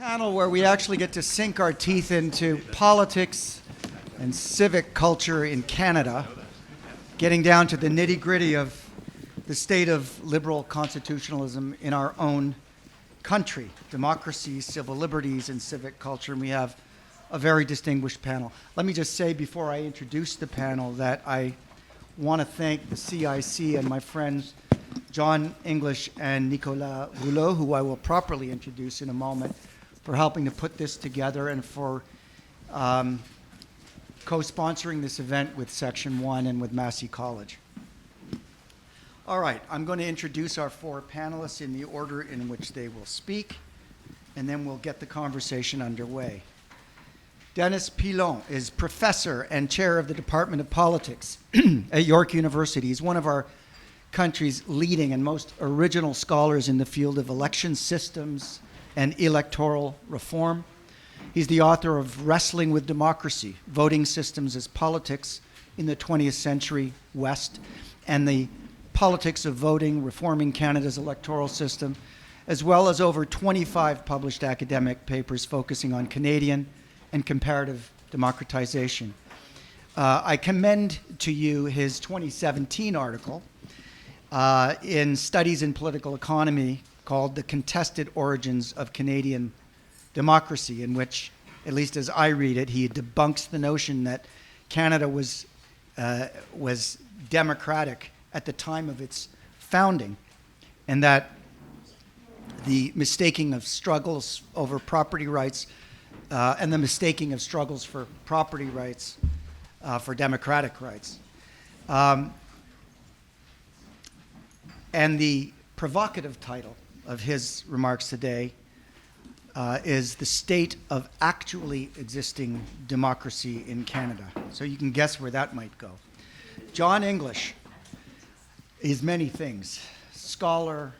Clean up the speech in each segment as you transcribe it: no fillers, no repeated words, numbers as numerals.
Panel where we actually get to sink our teeth into politics and civic culture in Canada, getting down to the nitty-gritty of the state of liberal constitutionalism in our own country, democracy, civil liberties, and civic culture. And we have a very distinguished panel. Let me just say before I introduce the panel that I want to thank the CIC and my friends John English and Nicolas Rouleau, who I will properly introduce in a moment, for helping to put this together and for co-sponsoring this event with Section 1 and with Massey College. All right, I'm going to introduce our four panelists in the order in which they will speak, and then we'll get the conversation underway. Dennis Pilon is professor and chair of the Department of Politics at York University. He's one of our country's leading and most original scholars in the field of election systems and electoral reform. He's the author of Wrestling with Democracy, Voting Systems as Politics in the 20th Century West, and the Politics of Voting, Reforming Canada's Electoral System, as well as over 25 published academic papers focusing on Canadian and comparative democratization. I commend to you his 2017 article in Studies in Political Economy called The Contested Origins of Canadian Democracy, in which, at least as I read it, he debunks the notion that Canada was democratic at the time of its founding, and that the mistaking of struggles over property rights and the mistaking of struggles for property rights for democratic rights. And the provocative title of his remarks today is The State of Actually Existing Democracy in Canada. So you can guess where that might go. John English is many things: scholar,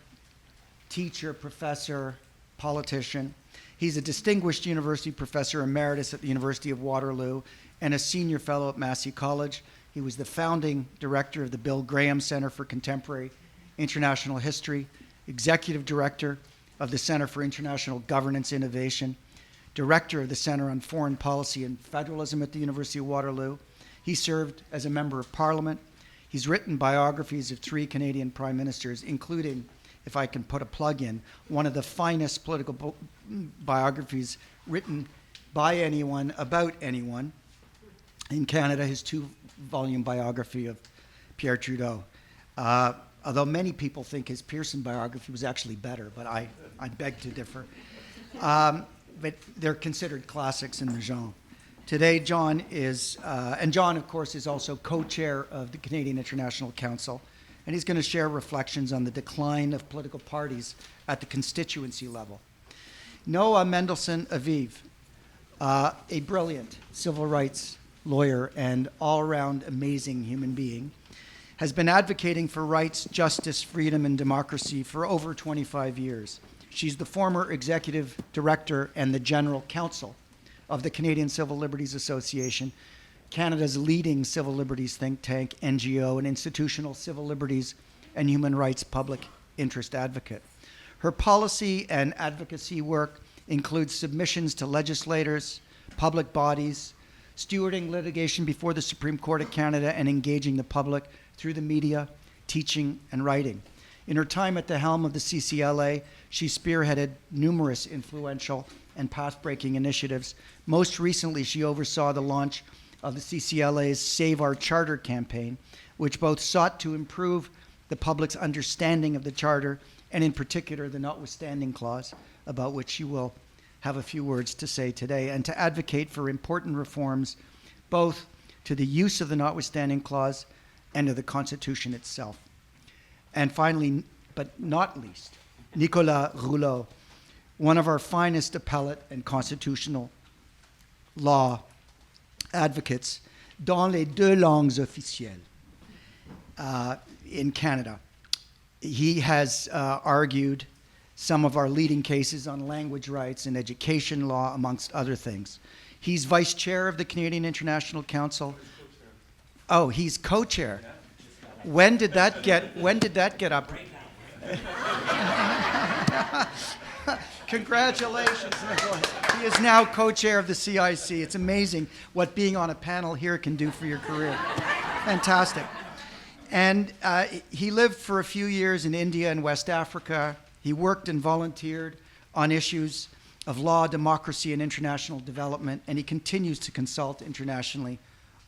teacher, professor, politician. He's a distinguished university professor emeritus at the University of Waterloo and a senior fellow at Massey College. He was the founding director of the Bill Graham Center for Contemporary International History, executive director of the Center for International Governance Innovation, director of the Center on Foreign Policy and Federalism at the University of Waterloo. He served as a member of Parliament. He's written biographies of 3 Canadian prime ministers, including, if I can put a plug in, one of the finest political biographies written by anyone about anyone in Canada, his 2-volume biography of Pierre Trudeau. Although many people think his Pearson biography was actually better, but I beg to differ. But they're considered classics in the genre. Today, John is, and John, of course, is also co-chair of the Canadian International Council, and he's going to share reflections on the decline of political parties at the constituency level. Noah Mendelsohn Aviv, a brilliant civil rights lawyer and all-around amazing human being, has been advocating for rights, justice, freedom, and democracy for over 25 years. She's the former executive director and the general counsel of the Canadian Civil Liberties Association, Canada's leading civil liberties think tank, NGO, and institutional civil liberties and human rights public interest advocate. Her policy and advocacy work includes submissions to legislators, public bodies, stewarding litigation before the Supreme Court of Canada, and engaging the public through the media, teaching, and writing. In her time at the helm of the CCLA, she spearheaded numerous influential and path-breaking initiatives. Most recently, she oversaw the launch of the CCLA's Save Our Charter campaign, which both sought to improve the public's understanding of the Charter, and in particular, the Notwithstanding Clause, about which she will have a few words to say today, and to advocate for important reforms, both to the use of the Notwithstanding Clause and to the Constitution itself. And finally, but not least, Nicolas Rouleau, one of our finest appellate and constitutional law advocates dans les 2 langues officielles in Canada. He has argued some of our leading cases on language rights and education law, amongst other things. He's vice chair of the Canadian International Council. Oh, he's co-chair. When did that get up? Congratulations, Nicholas. He is now co-chair of the CIC. It's amazing what being on a panel here can do for your career. Fantastic. And he lived for a few years in India and West Africa. He worked and volunteered on issues of law, democracy, and international development, and he continues to consult internationally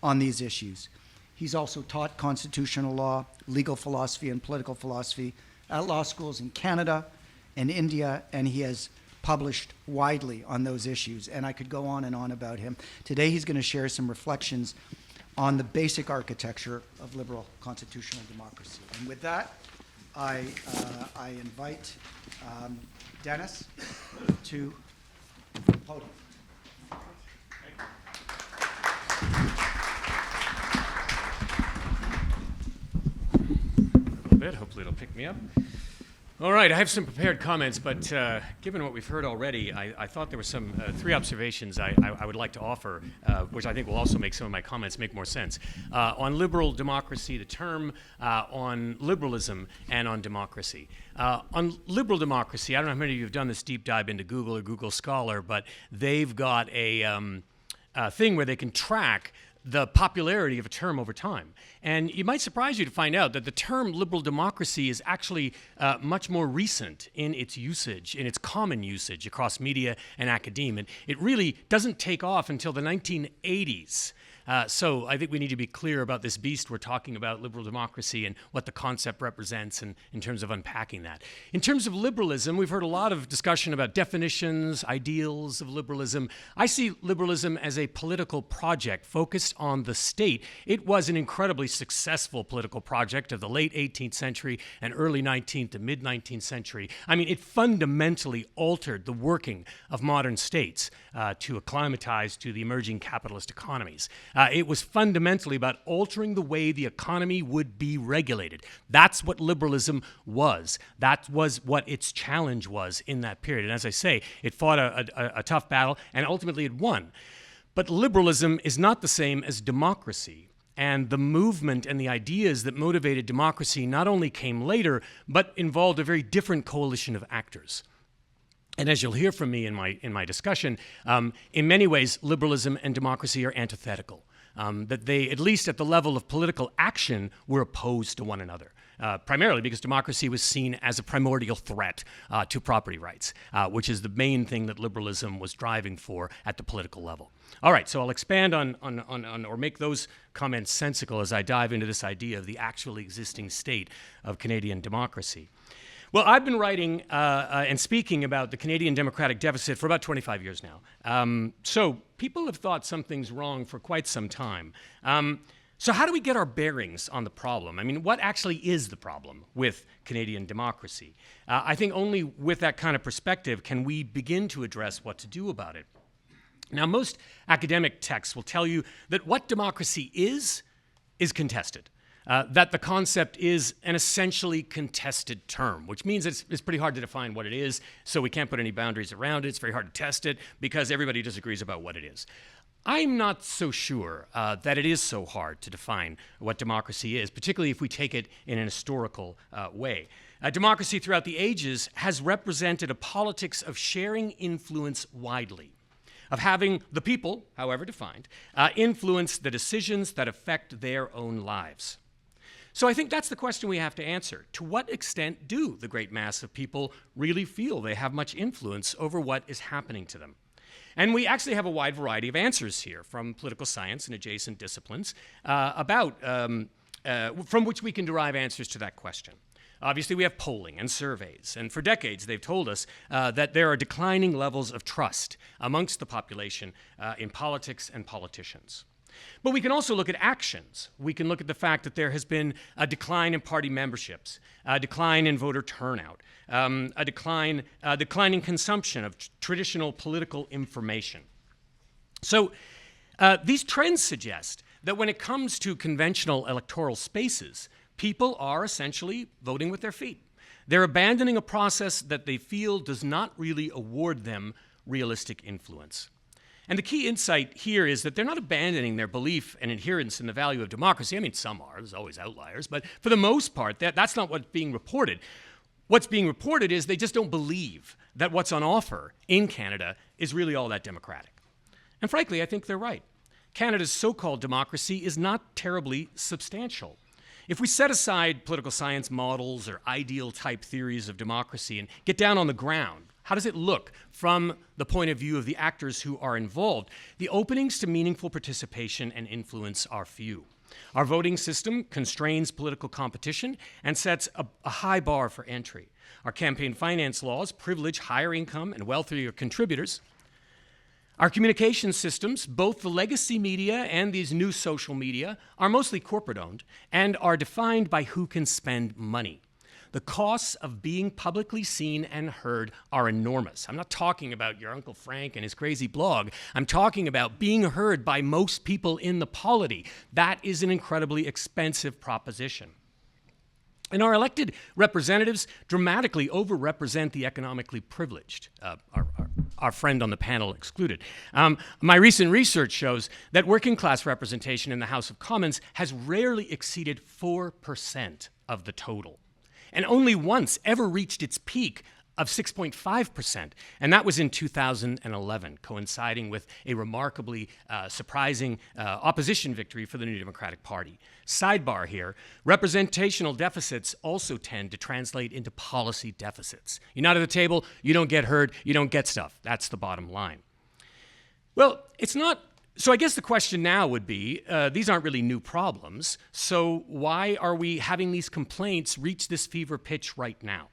on these issues. He's also taught constitutional law, legal philosophy, and political philosophy at law schools in Canada and India, and he has published widely on those issues. And I could go on and on about him. Today he's going to share some reflections on the basic architecture of liberal constitutional democracy. And with that, I invite Dennis to the podium. Hopefully it'll pick me up. All right, I have some prepared comments, but given what we've heard already, I thought there were some three observations I would like to offer, which I think will also make some of my comments make more sense. On liberal democracy, the term, on liberalism, and on democracy. On liberal democracy, I don't know how many of you have done this deep dive into Google or Google Scholar, but they've got a thing where they can track the popularity of a term over time. And it might surprise you to find out that the term liberal democracy is actually much more recent in its usage, in its common usage across media and academia. And it really doesn't take off until the 1980s. So I think we need to be clear about this beast we're talking about, liberal democracy, and what the concept represents in terms of unpacking that. In terms of liberalism, we've heard a lot of discussion about definitions, ideals of liberalism. I see liberalism as a political project focused on the state. It was an incredibly successful political project of the late 18th century and early 19th to mid-19th century. I mean, it fundamentally altered the working of modern states to acclimatize to the emerging capitalist economies. It was fundamentally about altering the way the economy would be regulated. That's what liberalism was. That was what its challenge was in that period. And as I say, it fought a tough battle, and ultimately it won. But liberalism is not the same as democracy. And the movement and the ideas that motivated democracy not only came later, but involved a very different coalition of actors. And as you'll hear from me in my discussion, in many ways, liberalism and democracy are antithetical. That they, at least at the level of political action, were opposed to one another. Primarily because democracy was seen as a primordial threat to property rights, which is the main thing that liberalism was driving for at the political level. All right, so I'll expand on or make those comments sensical as I dive into this idea of the actually existing state of Canadian democracy. Well, I've been writing and speaking about the Canadian democratic deficit for about 25 years now. So people have thought something's wrong for quite some time. So how do we get our bearings on the problem? I mean, what actually is the problem with Canadian democracy? I think only with that kind of perspective can we begin to address what to do about it. Now, most academic texts will tell you that what democracy is contested. That the concept is an essentially contested term, which means it's pretty hard to define what it is, so we can't put any boundaries around it. It's very hard to test it because everybody disagrees about what it is. I'm not so sure that it is so hard to define what democracy is, particularly if we take it in an historical way. Democracy throughout the ages has represented a politics of sharing influence widely, of having the people, however defined, influence the decisions that affect their own lives. So I think that's the question we have to answer. To what extent do the great mass of people really feel they have much influence over what is happening to them? And we actually have a wide variety of answers here from political science and adjacent disciplines from which we can derive answers to that question. Obviously, we have polling and surveys, and for decades they've told us that there are declining levels of trust amongst the population in politics and politicians. But we can also look at actions. We can look at the fact that there has been a decline in party memberships, a decline in voter turnout, a declining consumption of traditional political information. So these trends suggest that when it comes to conventional electoral spaces, people are essentially voting with their feet. They're abandoning a process that they feel does not really award them realistic influence. And the key insight here is that they're not abandoning their belief and adherence in the value of democracy. I mean, some are. There's always outliers. But for the most part, that's not what's being reported. What's being reported is they just don't believe that what's on offer in Canada is really all that democratic. And frankly, I think they're right. Canada's so-called democracy is not terribly substantial. If we set aside political science models or ideal-type theories of democracy and get down on the ground, how does it look from the point of view of the actors who are involved? The openings to meaningful participation and influence are few. Our voting system constrains political competition and sets a high bar for entry. Our campaign finance laws privilege higher income and wealthier contributors. Our communication systems, both the legacy media and these new social media, are mostly corporate-owned and are defined by who can spend money. The costs of being publicly seen and heard are enormous. I'm not talking about your Uncle Frank and his crazy blog. I'm talking about being heard by most people in the polity. That is an incredibly expensive proposition. And our elected representatives dramatically overrepresent the economically privileged, our friend on the panel excluded. My recent research shows that working class representation in the House of Commons has rarely exceeded 4% of the total, and only once ever reached its peak of 6.5%, and that was in 2011, coinciding with a remarkably surprising opposition victory for the New Democratic Party. Sidebar here, representational deficits also tend to translate into policy deficits. You're not at the table, you don't get heard, you don't get stuff. That's the bottom line. Well, it's not. So I guess the question now would be, these aren't really new problems, so why are we having these complaints reach this fever pitch right now?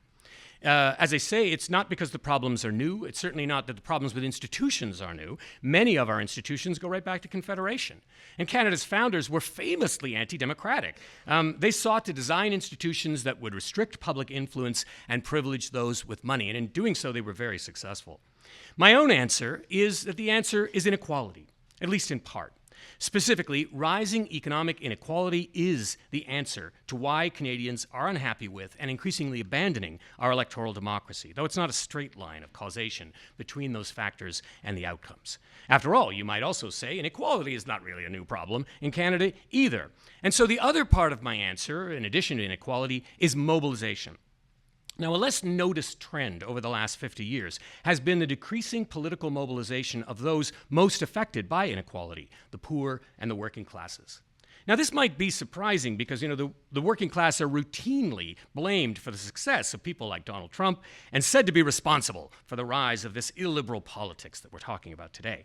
As I say, it's not because the problems are new. It's certainly not that the problems with institutions are new. Many of our institutions go right back to Confederation. And Canada's founders were famously anti-democratic. They sought to design institutions that would restrict public influence and privilege those with money. And in doing so, they were very successful. My own answer is that the answer is inequality, at least in part. Specifically, rising economic inequality is the answer to why Canadians are unhappy with and increasingly abandoning our electoral democracy, though it's not a straight line of causation between those factors and the outcomes. After all, you might also say inequality is not really a new problem in Canada either. And so the other part of my answer, in addition to inequality, is mobilization. Now, a less noticed trend over the last 50 years has been the decreasing political mobilization of those most affected by inequality, the poor and the working classes. Now, this might be surprising because, the working class are routinely blamed for the success of people like Donald Trump and said to be responsible for the rise of this illiberal politics that we're talking about today.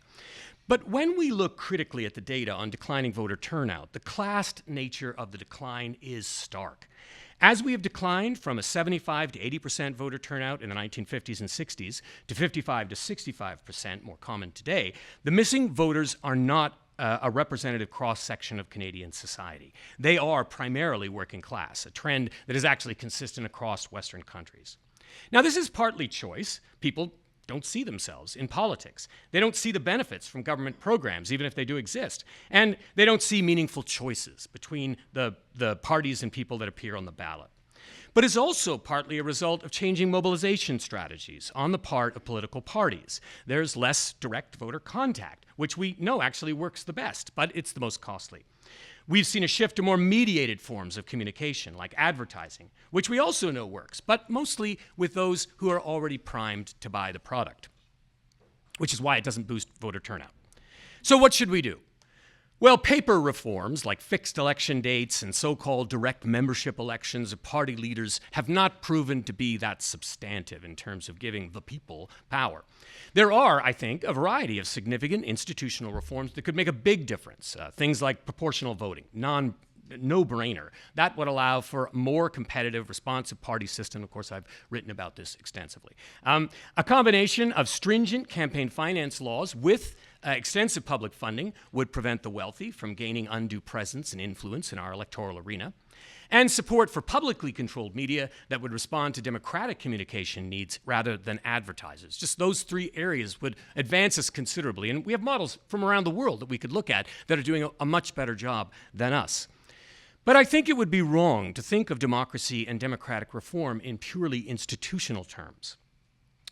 But when we look critically at the data on declining voter turnout, the classed nature of the decline is stark. As we have declined from a 75 to 80% voter turnout in the 1950s and 60s to 55 to 65%, more common today, the missing voters are not a representative cross-section of Canadian society. They are primarily working class, a trend that is actually consistent across Western countries. Now, this is partly choice. People don't see themselves in politics. They don't see the benefits from government programs, even if they do exist. And they don't see meaningful choices between the parties and people that appear on the ballot. But it's also partly a result of changing mobilization strategies on the part of political parties. There's less direct voter contact, which we know actually works the best, but it's the most costly. We've seen a shift to more mediated forms of communication, like advertising, which we also know works, but mostly with those who are already primed to buy the product, which is why it doesn't boost voter turnout. So what should we do? Well, paper reforms like fixed election dates and so-called direct membership elections of party leaders have not proven to be that substantive in terms of giving the people power. There are, I think, a variety of significant institutional reforms that could make a big difference. Things like proportional voting, no-brainer. That would allow for a more competitive, responsive party system. Of course, I've written about this extensively. A combination of stringent campaign finance laws with extensive public funding would prevent the wealthy from gaining undue presence and influence in our electoral arena, and support for publicly controlled media that would respond to democratic communication needs rather than advertisers. Just those three areas would advance us considerably, and we have models from around the world that we could look at that are doing a much better job than us. But I think it would be wrong to think of democracy and democratic reform in purely institutional terms.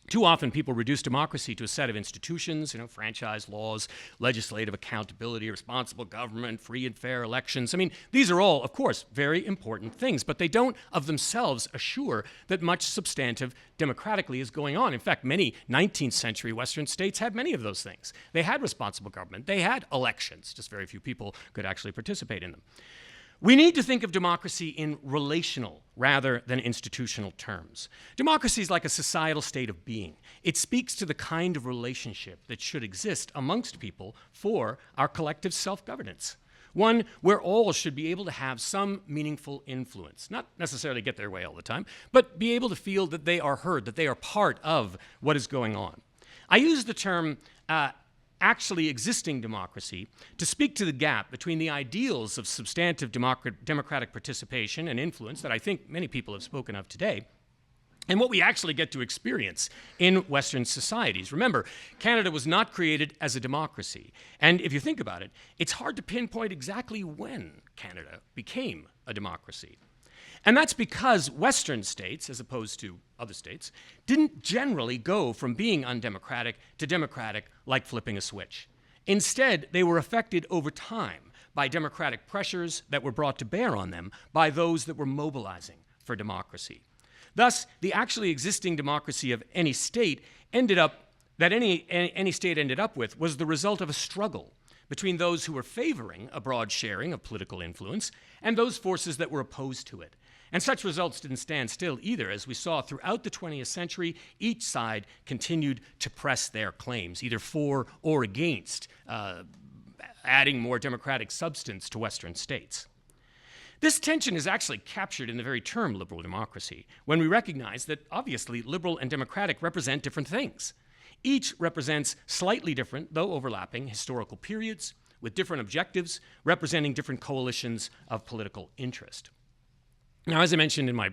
Too often, people reduce democracy to a set of institutions, franchise laws, legislative accountability, responsible government, free and fair elections. I mean, these are all, of course, very important things, but they don't of themselves assure that much substantive democratically is going on. In fact, many 19th century Western states had many of those things. They had responsible government. They had elections. Just very few people could actually participate in them. We need to think of democracy in relational rather than institutional terms. Democracy is like a societal state of being. It speaks to the kind of relationship that should exist amongst people for our collective self-governance. One where all should be able to have some meaningful influence, not necessarily get their way all the time, but be able to feel that they are heard, that they are part of what is going on. I use the term actually existing democracy to speak to the gap between the ideals of substantive democratic participation and influence that I think many people have spoken of today and what we actually get to experience in Western societies. Remember, Canada was not created as a democracy. And if you think about it, it's hard to pinpoint exactly when Canada became a democracy. And that's because Western states, as opposed to other states, didn't generally go from being undemocratic to democratic like flipping a switch. Instead, they were affected over time by democratic pressures that were brought to bear on them by those that were mobilizing for democracy. Thus, the actually existing democracy of any state ended up with was the result of a struggle between those who were favoring a broad sharing of political influence and those forces that were opposed to it. And such results didn't stand still either. As we saw throughout the 20th century, each side continued to press their claims, either for or against adding more democratic substance to Western states. This tension is actually captured in the very term liberal democracy, when we recognize that obviously liberal and democratic represent different things. Each represents slightly different, though overlapping, historical periods with different objectives, representing different coalitions of political interest. Now, as I mentioned in my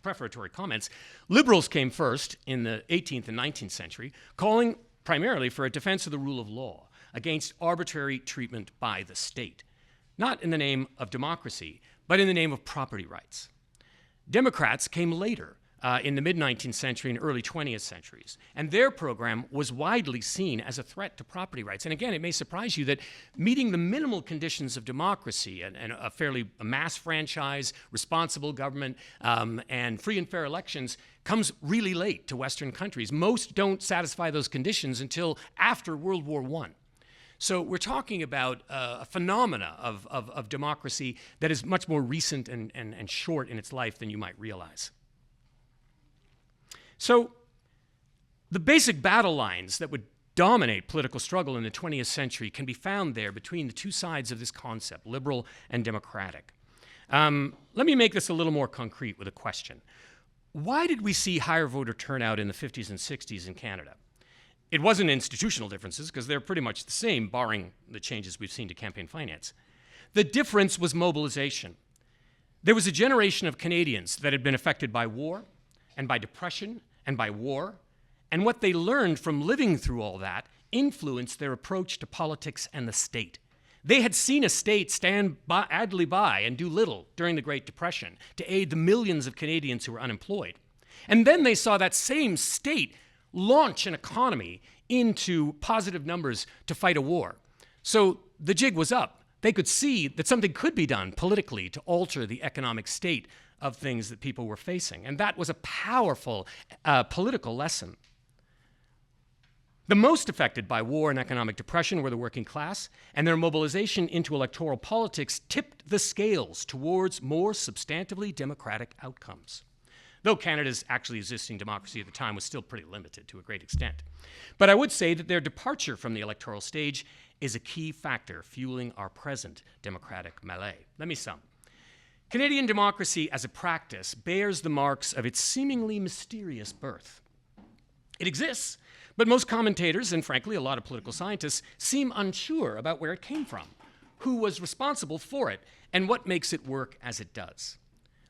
prefatory comments, liberals came first in the 18th and 19th century, calling primarily for a defense of the rule of law against arbitrary treatment by the state, not in the name of democracy, but in the name of property rights. Democrats came later, in the mid-19th century and early 20th centuries, and their program was widely seen as a threat to property rights. And again, it may surprise you that meeting the minimal conditions of democracy and a mass franchise, responsible government, and free and fair elections comes really late to Western countries. Most don't satisfy those conditions until after World War I. So we're talking about a phenomena of democracy that is much more recent and short in its life than you might realize. So the basic battle lines that would dominate political struggle in the 20th century can be found there between the two sides of this concept, liberal and democratic. Let me make this a little more concrete with a question. Why did we see higher voter turnout in the 50s and 60s in Canada? It wasn't institutional differences, because they're pretty much the same, barring the changes we've seen to campaign finance. The difference was mobilization. There was a generation of Canadians that had been affected by war and by depression and by war, and what they learned from living through all that influenced their approach to politics and the state. They had seen a state stand idly by and do little during the Great Depression to aid the millions of Canadians who were unemployed. And then they saw that same state launch an economy into positive numbers to fight a war. So the jig was up. They could see that something could be done politically to alter the economic state of things that people were facing. And that was a powerful political lesson. The most affected by war and economic depression were the working class, and their mobilization into electoral politics tipped the scales towards more substantively democratic outcomes, though Canada's actually existing democracy at the time was still pretty limited to a great extent. But I would say that their departure from the electoral stage is a key factor fueling our present democratic melee. Let me sum. Canadian democracy as a practice bears the marks of its seemingly mysterious birth. It exists, but most commentators, and frankly a lot of political scientists, seem unsure about where it came from, who was responsible for it, and what makes it work as it does.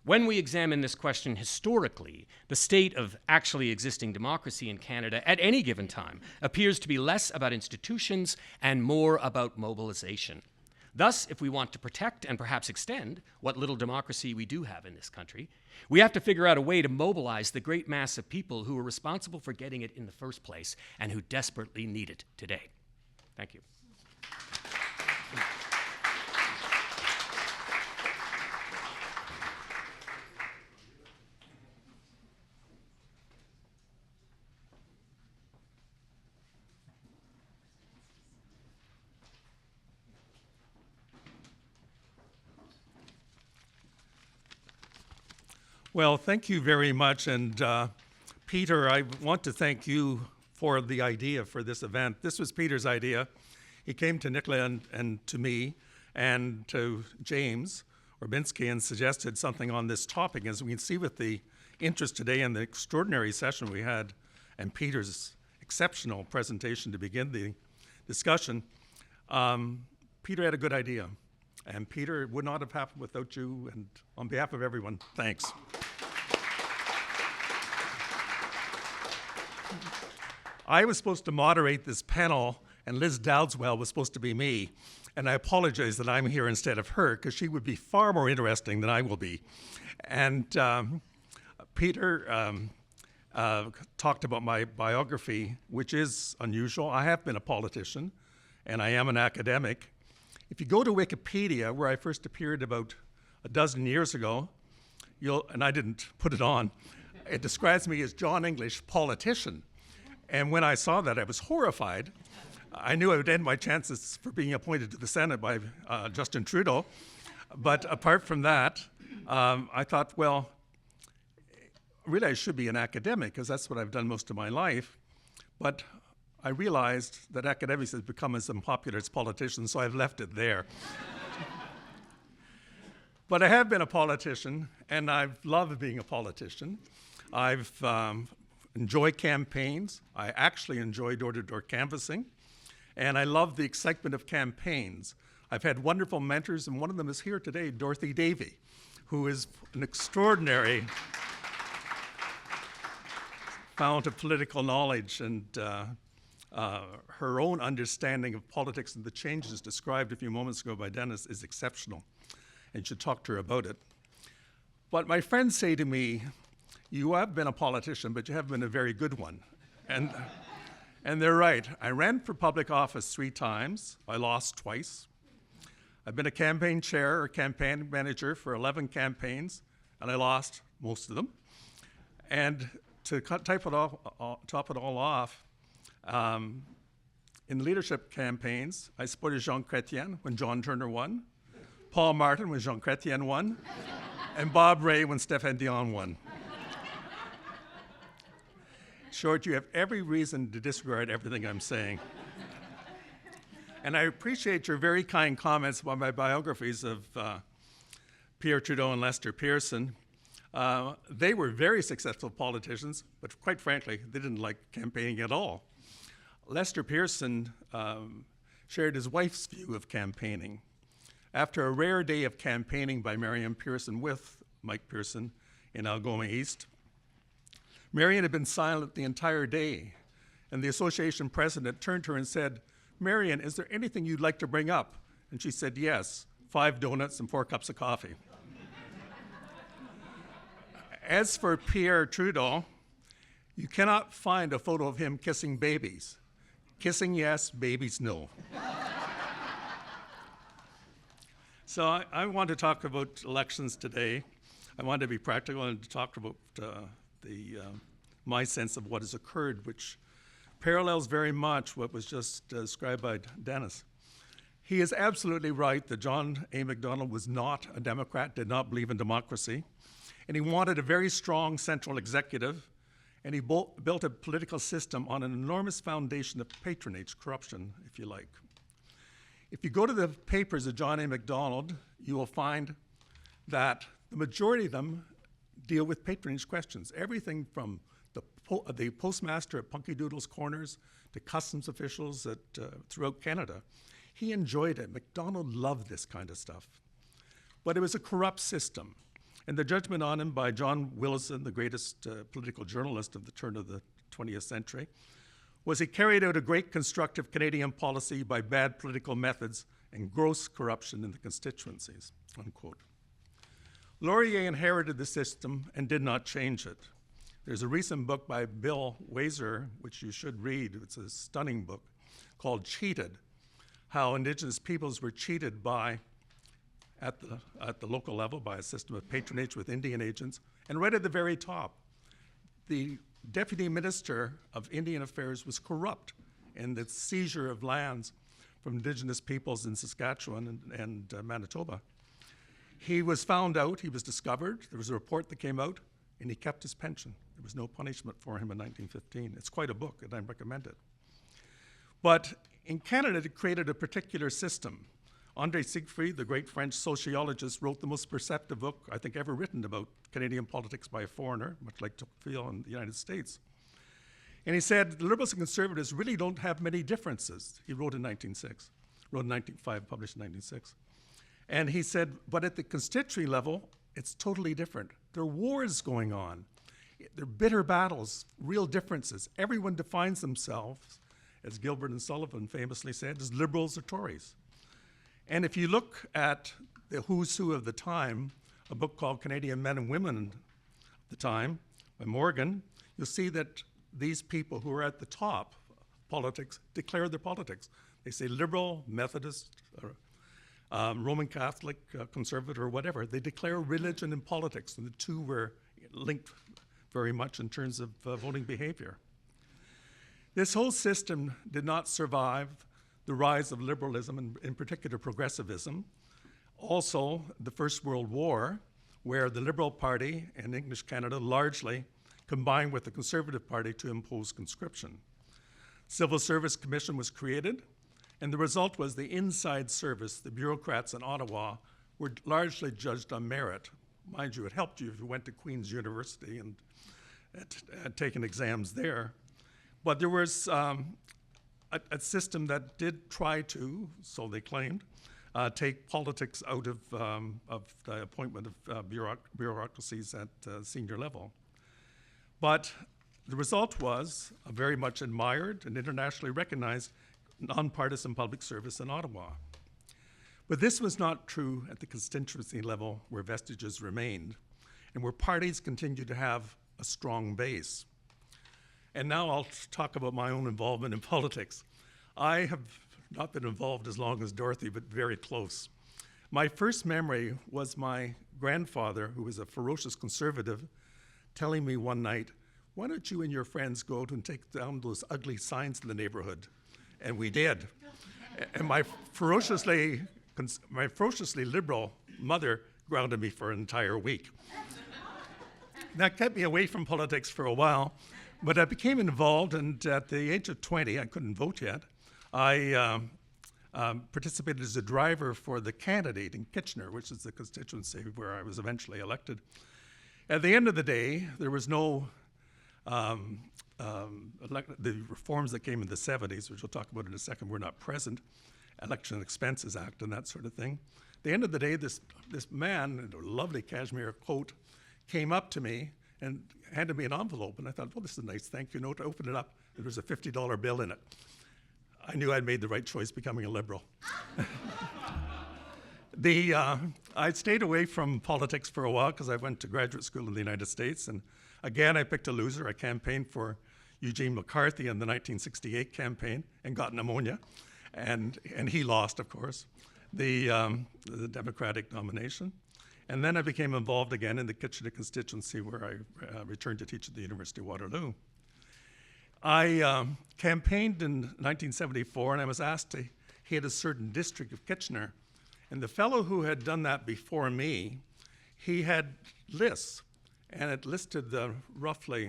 When we examine this question historically, the state of actually existing democracy in Canada at any given time appears to be less about institutions and more about mobilization. Thus, if we want to protect and perhaps extend what little democracy we do have in this country, we have to figure out a way to mobilize the great mass of people who are responsible for getting it in the first place and who desperately need it today. Thank you. Well, thank you very much. And Peter, I want to thank you for the idea for this event. This was Peter's idea. He came to Nicola and to me and to James Orbinski and suggested something on this topic. As we can see with the interest today and the extraordinary session we had and Peter's exceptional presentation to begin the discussion, Peter had a good idea. And Peter, it would not have happened without you. And on behalf of everyone, thanks. I was supposed to moderate this panel, and Liz Dowdswell was supposed to be me. And I apologize that I'm here instead of her, because she would be far more interesting than I will be. And Peter talked about my biography, which is unusual. I have been a politician, and I am an academic. If you go to Wikipedia, where I first appeared about a dozen years ago, and I didn't put it on, it describes me as John English, politician. And when I saw that, I was horrified. I knew I would end my chances for being appointed to the Senate by Justin Trudeau. But apart from that, I thought, well, really I should be an academic, because that's what I've done most of my life. But I realized that academics has become as unpopular as politicians, so I've left it there. But I have been a politician, and I've loved being a politician. I've enjoyed campaigns. I actually enjoy door-to-door canvassing, and I love the excitement of campaigns. I've had wonderful mentors, and one of them is here today, Dorothy Davey, who is an extraordinary fount of political knowledge, and her own understanding of politics and the changes described a few moments ago by Dennis is exceptional, and you should talk to her about it. But my friends say to me, you have been a politician, but you haven't been a very good one. And they're right. I ran for public office 3 times. I lost twice. I've been a campaign chair or campaign manager for 11 campaigns, and I lost most of them. And to top it all off, in leadership campaigns, I supported Jean Chrétien when John Turner won, Paul Martin when Jean Chrétien won, and Bob Rae when Stéphane Dion won. Short, you have every reason to disregard everything I'm saying. And I appreciate your very kind comments about my biographies of Pierre Trudeau and Lester Pearson. They were very successful politicians, but quite frankly, they didn't like campaigning at all. Lester Pearson shared his wife's view of campaigning. After a rare day of campaigning by Marion Pearson with Mike Pearson in Algoma East, Marion had been silent the entire day, and the association president turned to her and said, "Marion, is there anything you'd like to bring up?" And she said, "Yes, 5 donuts and 4 cups of coffee." As for Pierre Trudeau, you cannot find a photo of him kissing babies. Kissing, yes, babies, no. So I want to talk about elections today. I want to be practical and to talk about my sense of what has occurred, which parallels very much what was just described by Dennis. He is absolutely right that John A. Macdonald was not a Democrat, did not believe in democracy, and he wanted a very strong central executive, and he built a political system on an enormous foundation of patronage, corruption, if you like. If you go to the papers of John A. Macdonald, you will find that the majority of them deal with patronage questions. Everything from the postmaster at Punky Doodle's Corners to customs officials throughout Canada. He enjoyed it. Macdonald loved this kind of stuff. But it was a corrupt system. And the judgment on him by John Willison, the greatest political journalist of the turn of the 20th century, was he carried out a great constructive Canadian policy by bad political methods and gross corruption in the constituencies, unquote. Laurier inherited the system and did not change it. There's a recent book by Bill Wazer, which you should read. It's a stunning book called Cheated, how Indigenous peoples were cheated by, at the local level, by a system of patronage with Indian agents. And right at the very top, the Deputy Minister of Indian Affairs was corrupt in the seizure of lands from Indigenous peoples in Saskatchewan and Manitoba. He was found out, he was discovered, there was a report that came out, and he kept his pension. There was no punishment for him in 1915. It's quite a book, and I recommend it. But in Canada, it created a particular system. André Siegfried, the great French sociologist, wrote the most perceptive book I think ever written about Canadian politics by a foreigner, much like Tocqueville in the United States. And he said, the Liberals and Conservatives really don't have many differences. He wrote in 1906, wrote in 1905, published in 1906. And he said, but at the constituency level, it's totally different. There are wars going on. There are bitter battles, real differences. Everyone defines themselves, as Gilbert and Sullivan famously said, as Liberals or Tories. And if you look at the who's who of the time, a book called Canadian Men and Women of the Time by Morgan, you'll see that these people who are at the top of politics declare their politics. They say liberal, Methodist, Roman Catholic, conservative, or whatever. They declare religion and politics, and the two were linked very much in terms of voting behavior. This whole system did not survive the rise of liberalism, and in particular progressivism. Also, the First World War, where the Liberal Party in English Canada largely combined with the Conservative Party to impose conscription. Civil Service Commission was created, and the result was the inside service, the bureaucrats in Ottawa, were largely judged on merit. Mind you, it helped you if you went to Queen's University and had taken exams there. But there was a system that did try to, so they claimed, take politics out of the appointment of bureaucracies at senior level. But the result was a very much admired and internationally recognized nonpartisan public service in Ottawa. But this was not true at the constituency level, where vestiges remained and where parties continued to have a strong base. And now I'll talk about my own involvement in politics. I have not been involved as long as Dorothy, but very close. My first memory was my grandfather, who was a ferocious conservative, telling me one night, why don't you and your friends go out and take down those ugly signs in the neighborhood? And we did. And my ferociously liberal mother grounded me for an entire week. That kept me away from politics for a while, but I became involved, and at the age of 20, I couldn't vote yet, I participated as a driver for the candidate in Kitchener, which is the constituency where I was eventually elected. At the end of the day, there was no, the reforms that came in the 70s, which we'll talk about in a second, were not present, Election Expenses Act and that sort of thing. At the end of the day, this man in a lovely cashmere coat came up to me and handed me an envelope, and I thought, well, this is a nice thank you note. I opened it up, there was a $50 bill in it. I knew I'd made the right choice becoming a Liberal. I stayed away from politics for a while because I went to graduate school in the United States, and again, I picked a loser. I campaigned for Eugene McCarthy in the 1968 campaign and got pneumonia, and he lost, of course, the Democratic nomination. And then I became involved again in the Kitchener constituency, where I returned to teach at the University of Waterloo. I campaigned in 1974, and I was asked to head a certain district of Kitchener. And the fellow who had done that before me, he had lists, and it listed the roughly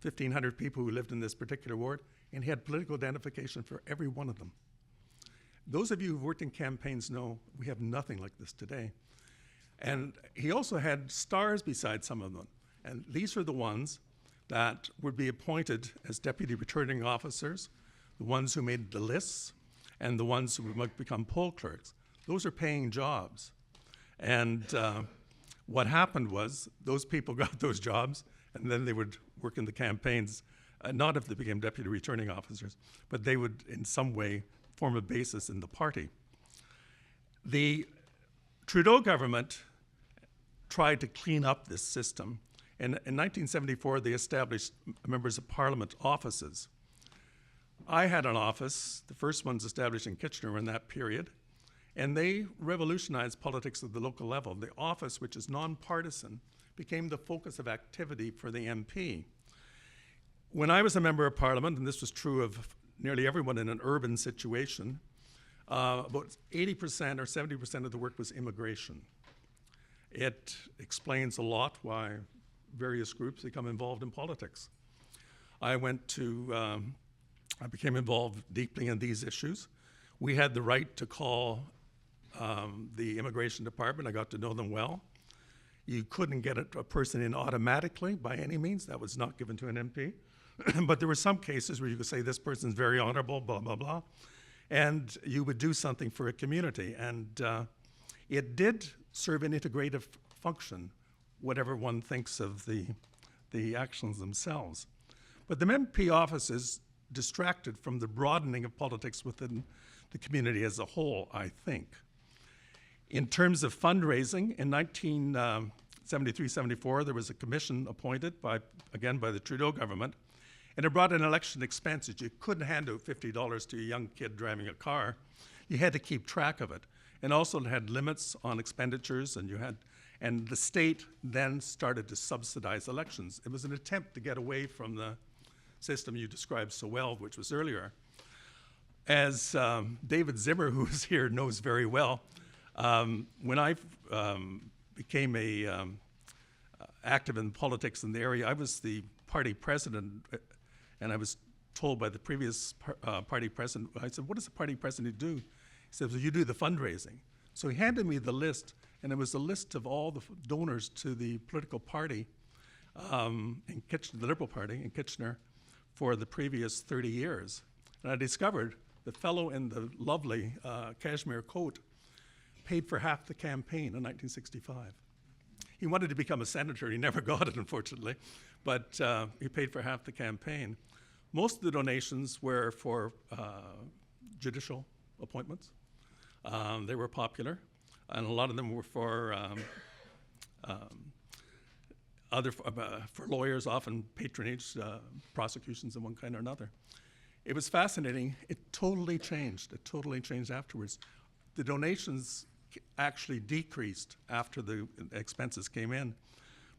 1,500 people who lived in this particular ward, and he had political identification for every one of them. Those of you who've worked in campaigns know we have nothing like this today. And he also had stars beside some of them, and these are the ones that would be appointed as deputy returning officers, the ones who made the lists, and the ones who might become poll clerks. Those are paying jobs. And what happened was those people got those jobs, and then they would work in the campaigns, not if they became deputy returning officers, but they would in some way form a basis in the party. The Trudeau government tried to clean up this system. And in 1974, they established members of parliament offices. I had an office, the first ones established in Kitchener in that period, and they revolutionized politics at the local level. The office, which is nonpartisan, became the focus of activity for the MP. When I was a member of parliament, and this was true of nearly everyone in an urban situation, about 80% or 70% of the work was immigration. It explains a lot why various groups become involved in politics. I became involved deeply in these issues. We had the right to call the immigration department. I got to know them well. You couldn't get a person in automatically by any means. That was not given to an MP. But there were some cases where you could say this person's very honorable, blah, blah, blah. And you would do something for a community. And it did serve an integrative function, whatever one thinks of the actions themselves. But the MP offices distracted from the broadening of politics within the community as a whole, I think. In terms of fundraising, in 1973-74, there was a commission appointed by the Trudeau government, and it brought in election expenses. You couldn't hand out $50 to a young kid driving a car. You had to keep track of it. And also it had limits on expenditures, and the state then started to subsidize elections. It was an attempt to get away from the system you described so well, which was earlier. As David Zimmer, who is here, knows very well, when I became active in politics in the area, I was the party president, and I was told by the previous party president, I said, what does the party president do? He said, well, you do the fundraising. So he handed me the list, and it was a list of all the donors to the political party in Kitchener, the Liberal Party in Kitchener, for the previous 30 years. And I discovered the fellow in the lovely cashmere coat paid for half the campaign in 1965. He wanted to become a senator. He never got it, unfortunately, but he paid for half the campaign. Most of the donations were for judicial appointments. They were popular, and a lot of them were for for lawyers, often patronage, prosecutions of one kind or another. It was fascinating. It totally changed. It totally changed afterwards. The donations actually decreased after the expenses came in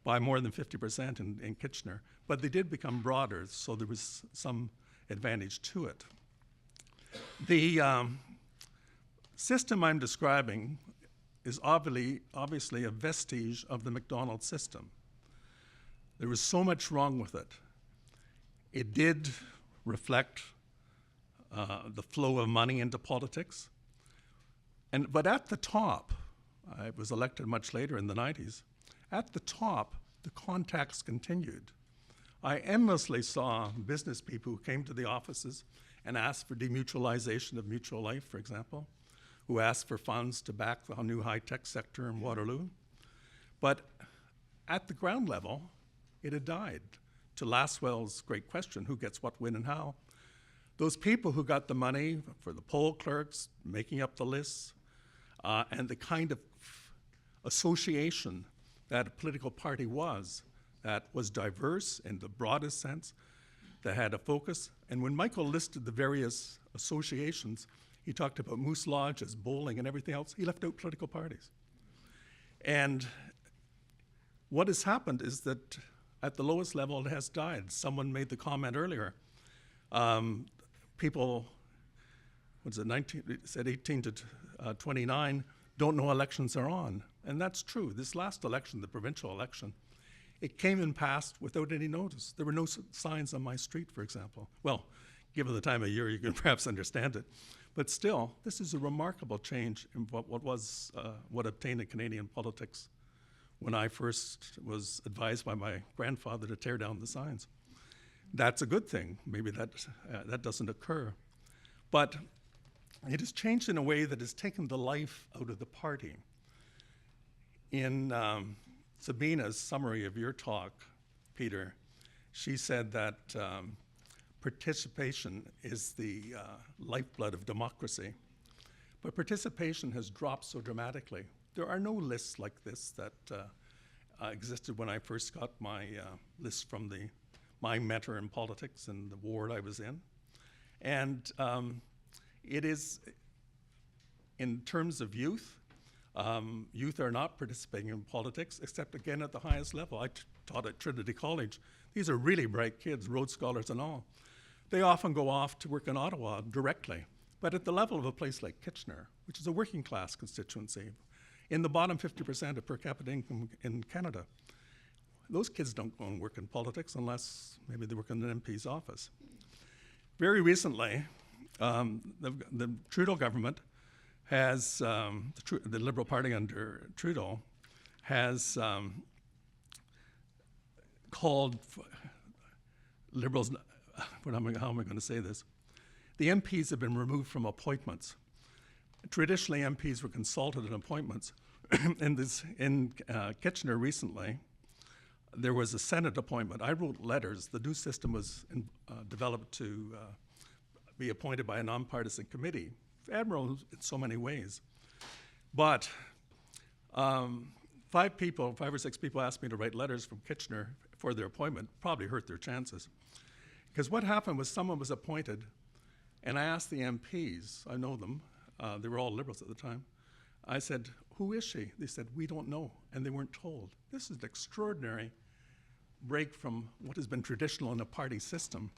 by more than 50% in Kitchener, but they did become broader, so there was some advantage to it. The system I'm describing is obviously a vestige of the MacDonald system. There was so much wrong with it. It did reflect the flow of money into politics. But at the top, I was elected much later in the 90s, at the top, the contacts continued. I endlessly saw business people who came to the offices and asked for demutualization of Mutual Life, for example, who asked for funds to back the new high-tech sector in Waterloo. But at the ground level, it had died. To Laswell's great question, who gets what, when, and how? Those people who got the money for the poll clerks, making up the lists, and the kind of association that a political party was, that was diverse in the broadest sense, that had a focus. And when Michael listed the various associations, he talked about Moose Lodges, bowling, and everything else. He left out political parties. And what has happened is that at the lowest level, it has died. Someone made the comment earlier. People, said 18 to 29, don't know elections are on. And that's true. This last election, the provincial election, it came and passed without any notice. There were no signs on my street, for example. Well, given the time of year, you can perhaps understand it. But still, this is a remarkable change in what obtained in Canadian politics when I first was advised by my grandfather to tear down the signs. That's a good thing. Maybe that doesn't occur. But it has changed in a way that has taken the life out of the party. In Sabina's summary of your talk, Peter, she said that participation is the lifeblood of democracy. But participation has dropped so dramatically. There are no lists like this that existed when I first got my list from my mentor in politics and the ward I was in. And it is, in terms of youth, youth are not participating in politics, except again at the highest level. I taught at Trinity College. These are really bright kids, Rhodes Scholars and all. They often go off to work in Ottawa directly. But at the level of a place like Kitchener, which is a working class constituency, in the bottom 50% of per capita income in Canada, those kids don't go and work in politics unless maybe they work in an MP's office. Very recently, the Trudeau government has, the Liberal Party under Trudeau, has called Liberals, how am I going to say this? The MPs have been removed from appointments. Traditionally, MPs were consulted in appointments. in Kitchener recently, there was a Senate appointment. I wrote letters. The new system was developed to be appointed by a nonpartisan committee. Admirable in so many ways. But 5 or 6 people asked me to write letters from Kitchener for their appointment, probably hurt their chances. Because what happened was someone was appointed, and I asked the MPs, I know them, they were all Liberals at the time, I said, who is she? They said, we don't know, and they weren't told. This is an extraordinary break from what has been traditional in a party system.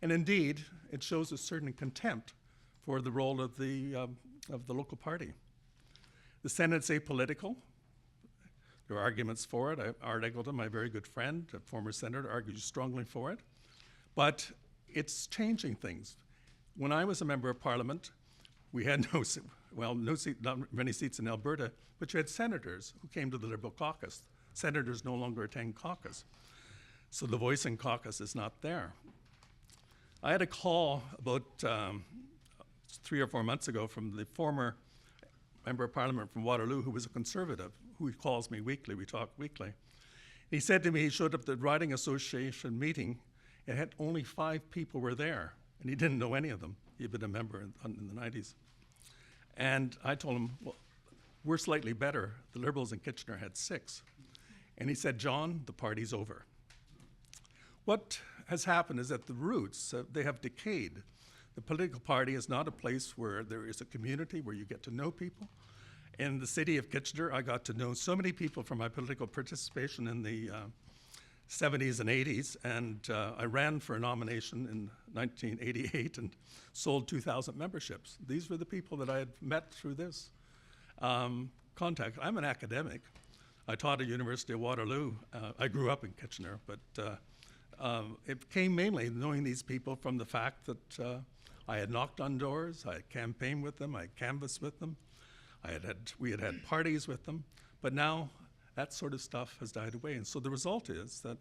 And indeed, it shows a certain contempt for the role of the local party. The Senate's apolitical. There are arguments for it. Art Eggleton, my very good friend, a former senator, argues strongly for it. But it's changing things. When I was a member of Parliament, we had not many seats in Alberta, but you had senators who came to the Liberal caucus. Senators no longer attend caucus. So the voice in caucus is not there. I had a call about 3 or 4 months ago from the former member of Parliament from Waterloo who was a Conservative, who calls me weekly, we talk weekly. He said to me he showed up at the Riding Association meeting, and had only 5 people were there, and he didn't know any of them. He'd been a member in the 90s. And I told him, well, we're slightly better. The Liberals in Kitchener had 6. And he said, John, the party's over. What has happened is that the roots, they have decayed. The political party is not a place where there is a community where you get to know people. In the city of Kitchener, I got to know so many people from my political participation in the 70s and 80s, and I ran for a nomination in 1988 and sold 2,000 memberships. These were the people that I had met through this contact. I'm an academic. I taught at University of Waterloo. I grew up in Kitchener, but it came mainly knowing these people from the fact that I had knocked on doors, I had campaigned with them, I had canvassed with them, we had had parties with them, but now that sort of stuff has died away. And so the result is that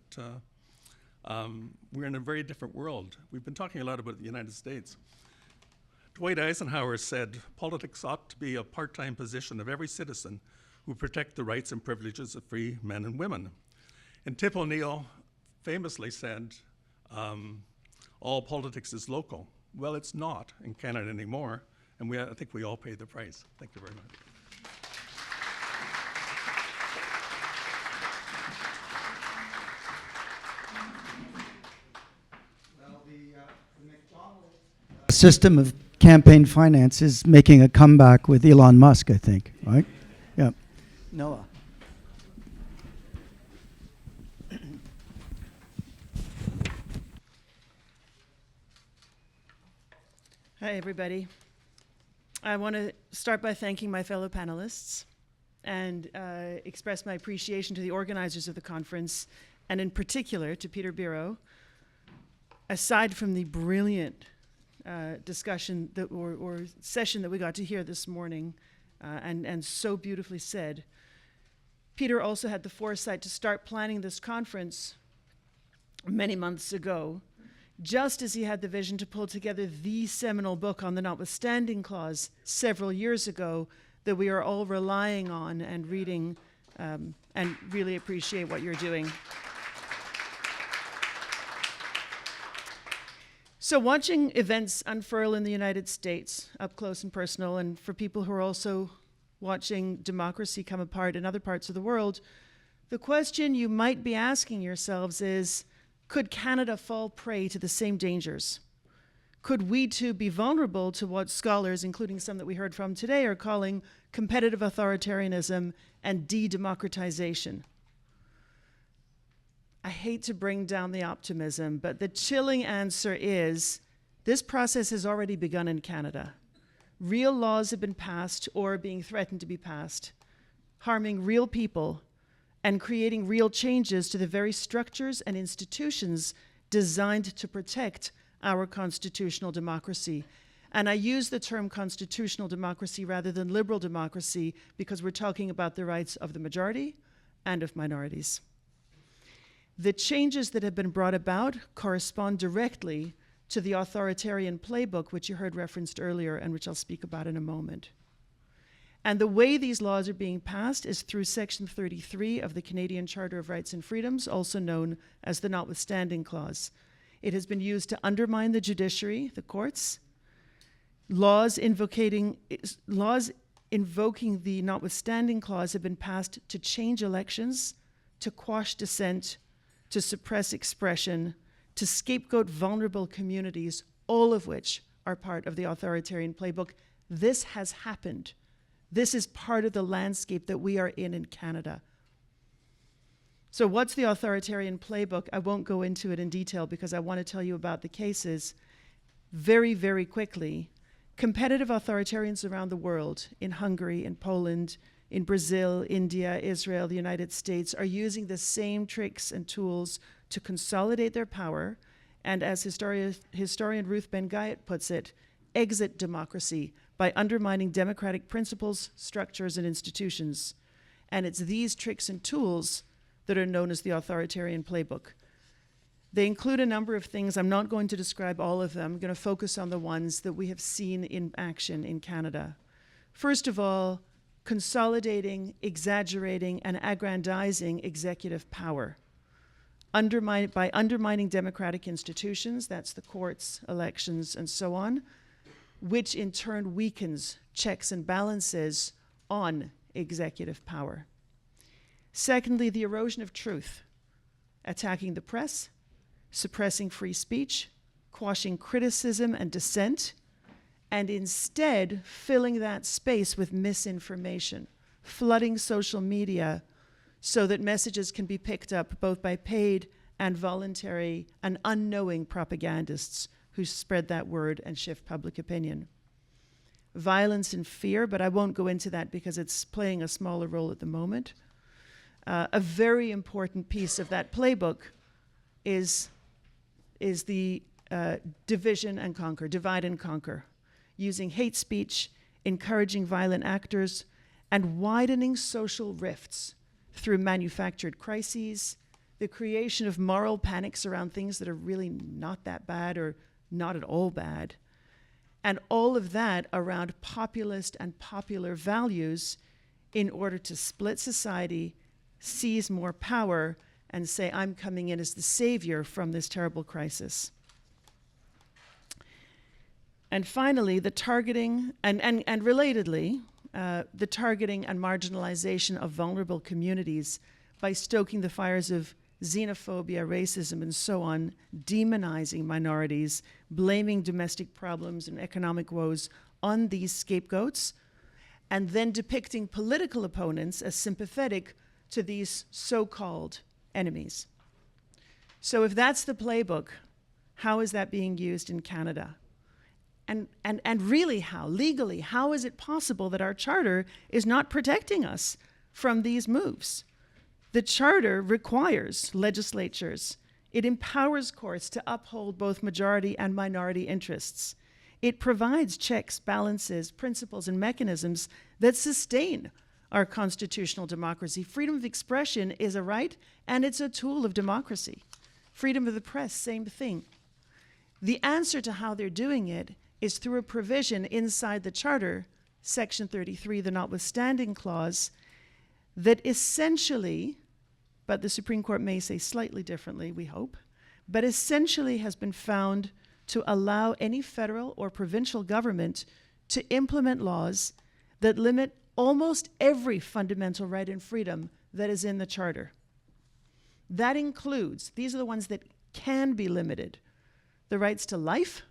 we're in a very different world. We've been talking a lot about the United States. Dwight Eisenhower said, politics ought to be a part-time position of every citizen who protect the rights and privileges of free men and women. And Tip O'Neill famously said, all politics is local. Well, it's not in Canada anymore, and I think we all pay the price. Thank you very much. Well, the McDonald's system of campaign finance is making a comeback with Elon Musk, I think, right? Yeah. Noah. Hi, everybody. I want to start by thanking my fellow panelists and express my appreciation to the organizers of the conference, and in particular to Peter Biro. Aside from the brilliant discussion or session that we got to hear this morning, and so beautifully said, Peter also had the foresight to start planning this conference many months ago, just as he had the vision to pull together the seminal book on the notwithstanding clause several years ago that we are all relying on and reading, and really appreciate what you're doing. So watching events unfurl in the United States up close and personal, and for people who are also watching democracy come apart in other parts of the world, the question you might be asking yourselves is, could Canada fall prey to the same dangers? Could we too be vulnerable to what scholars, including some that we heard from today, are calling competitive authoritarianism and de-democratization? I hate to bring down the optimism, but the chilling answer is this process has already begun in Canada. Real laws have been passed or are being threatened to be passed, harming real people and creating real changes to the very structures and institutions designed to protect our constitutional democracy. And I use the term constitutional democracy rather than liberal democracy because we're talking about the rights of the majority and of minorities. The changes that have been brought about correspond directly to the authoritarian playbook, which you heard referenced earlier and which I'll speak about in a moment. And the way these laws are being passed is through Section 33 of the Canadian Charter of Rights and Freedoms, also known as the Notwithstanding Clause. It has been used to undermine the judiciary, the courts. Laws invoking the Notwithstanding Clause have been passed to change elections, to quash dissent, to suppress expression, to scapegoat vulnerable communities, all of which are part of the authoritarian playbook. This has happened. This is part of the landscape that we are in Canada. So what's the authoritarian playbook? I won't go into it in detail because I want to tell you about the cases very, very quickly. Competitive authoritarians around the world, in Hungary, in Poland, in Brazil, India, Israel, the United States, are using the same tricks and tools to consolidate their power and, as historian Ruth Ben-Guyot puts it, exit democracy by undermining democratic principles, structures, and institutions. And it's these tricks and tools that are known as the authoritarian playbook. They include a number of things. I'm not going to describe all of them. I'm going to focus on the ones that we have seen in action in Canada. First of all, consolidating, exaggerating, and aggrandizing executive power. By undermining democratic institutions, that's the courts, elections, and so on, which in turn weakens checks and balances on executive power. Secondly, the erosion of truth, attacking the press, suppressing free speech, quashing criticism and dissent, and instead filling that space with misinformation, flooding social media so that messages can be picked up both by paid and voluntary and unknowing propagandists who spread that word and shift public opinion. Violence and fear, but I won't go into that because it's playing a smaller role at the moment. A very important piece of that playbook is the division and conquer, divide and conquer, using hate speech, encouraging violent actors, and widening social rifts through manufactured crises, the creation of moral panics around things that are really not that bad or not at all bad, and all of that around populist and popular values in order to split society, seize more power, and say, I'm coming in as the savior from this terrible crisis. And finally, the targeting, and relatedly, the targeting and marginalization of vulnerable communities by stoking the fires of xenophobia, racism, and so on, demonizing minorities, blaming domestic problems and economic woes on these scapegoats, and then depicting political opponents as sympathetic to these so-called enemies. So if that's the playbook, how is that being used in Canada? And really how, legally, how is it possible that our charter is not protecting us from these moves? The charter requires legislatures. It empowers courts to uphold both majority and minority interests. It provides checks, balances, principles, and mechanisms that sustain our constitutional democracy. Freedom of expression is a right, and it's a tool of democracy. Freedom of the press, same thing. The answer to how they're doing it is through a provision inside the Charter, Section 33, the Notwithstanding Clause, that essentially, but the Supreme Court may say slightly differently, we hope, but essentially has been found to allow any federal or provincial government to implement laws that limit almost every fundamental right and freedom that is in the Charter. That includes, these are the ones that can be limited, the rights to life,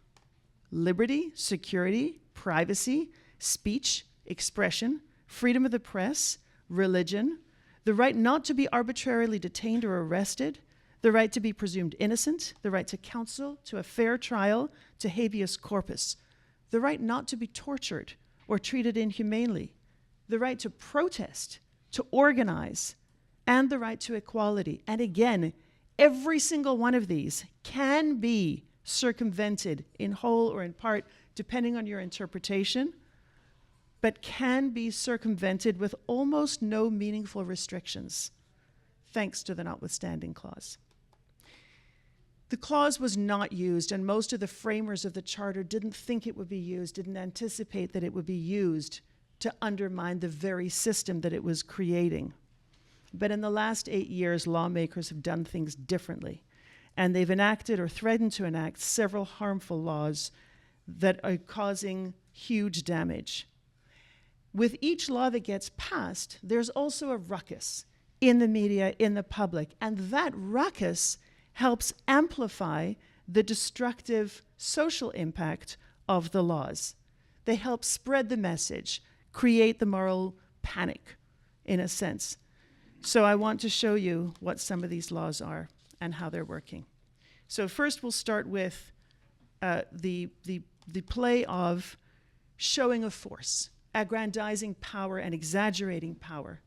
liberty, security, privacy, speech, expression, freedom of the press, religion, the right not to be arbitrarily detained or arrested, the right to be presumed innocent, the right to counsel, to a fair trial, to habeas corpus, the right not to be tortured or treated inhumanely, the right to protest, to organize, and the right to equality. And again, every single one of these can be circumvented in whole or in part, depending on your interpretation, but can be circumvented with almost no meaningful restrictions, thanks to the notwithstanding clause. The clause was not used, and most of the framers of the Charter didn't think it would be used, didn't anticipate that it would be used to undermine the very system that it was creating. But in the last 8 years, lawmakers have done things differently, and they've enacted or threatened to enact several harmful laws that are causing huge damage. With each law that gets passed, there's also a ruckus in the media, in the public, and that ruckus helps amplify the destructive social impact of the laws. They help spread the message, create the moral panic, in a sense. So I want to show you what some of these laws are and how they're working. So first we'll start with the play of showing of force, aggrandizing power and exaggerating power.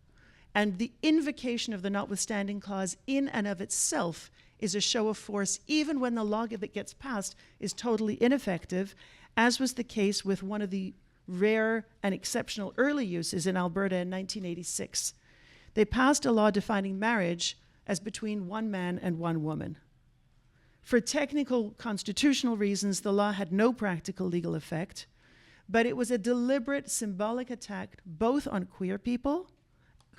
And the invocation of the notwithstanding clause in and of itself is a show of force, even when the law that gets passed is totally ineffective, as was the case with one of the rare and exceptional early uses in Alberta in 1986. They passed a law defining marriage as between one man and one woman. For technical constitutional reasons, the law had no practical legal effect, but it was a deliberate symbolic attack both on queer people,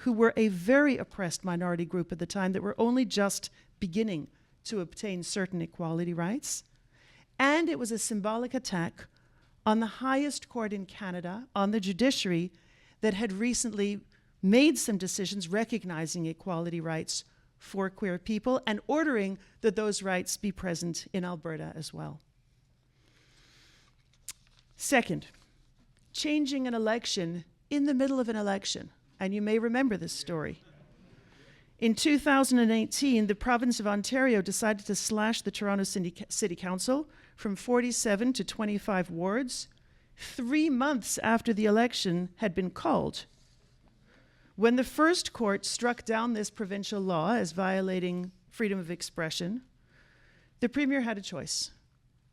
who were a very oppressed minority group at the time that were only just beginning to obtain certain equality rights, and it was a symbolic attack on the highest court in Canada, on the judiciary, that had recently made some decisions recognizing equality rights for queer people and ordering that those rights be present in Alberta as well. Second, changing an election in the middle of an election. And you may remember this story. In 2018, the province of Ontario decided to slash the Toronto City Council from 47 to 25 wards 3 months after the election had been called. When the first court struck down this provincial law as violating freedom of expression, the Premier had a choice: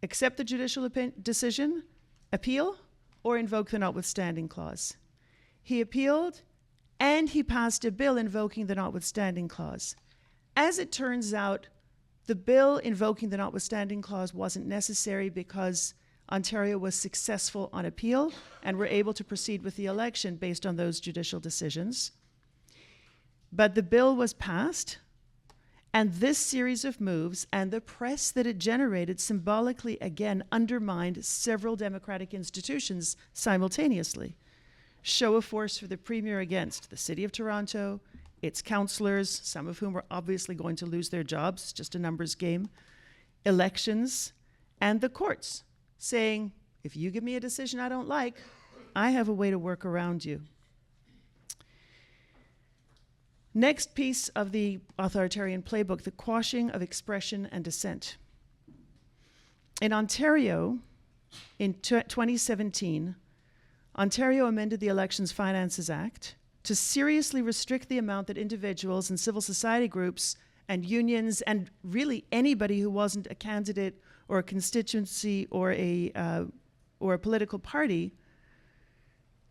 accept the judicial decision, appeal, or invoke the notwithstanding clause. He appealed, and he passed a bill invoking the notwithstanding clause. As it turns out, the bill invoking the notwithstanding clause wasn't necessary because Ontario was successful on appeal and were able to proceed with the election based on those judicial decisions. But the bill was passed, and this series of moves and the press that it generated symbolically again undermined several democratic institutions simultaneously. Show of force for the Premier against the City of Toronto, its councillors, some of whom are obviously going to lose their jobs, it's just a numbers game, elections, and the courts, saying, if you give me a decision I don't like, I have a way to work around you. Next piece of the authoritarian playbook, the quashing of expression and dissent. In Ontario, in 2017, Ontario amended the Elections Finances Act to seriously restrict the amount that individuals and civil society groups and unions and really anybody who wasn't a candidate or a constituency or a political party,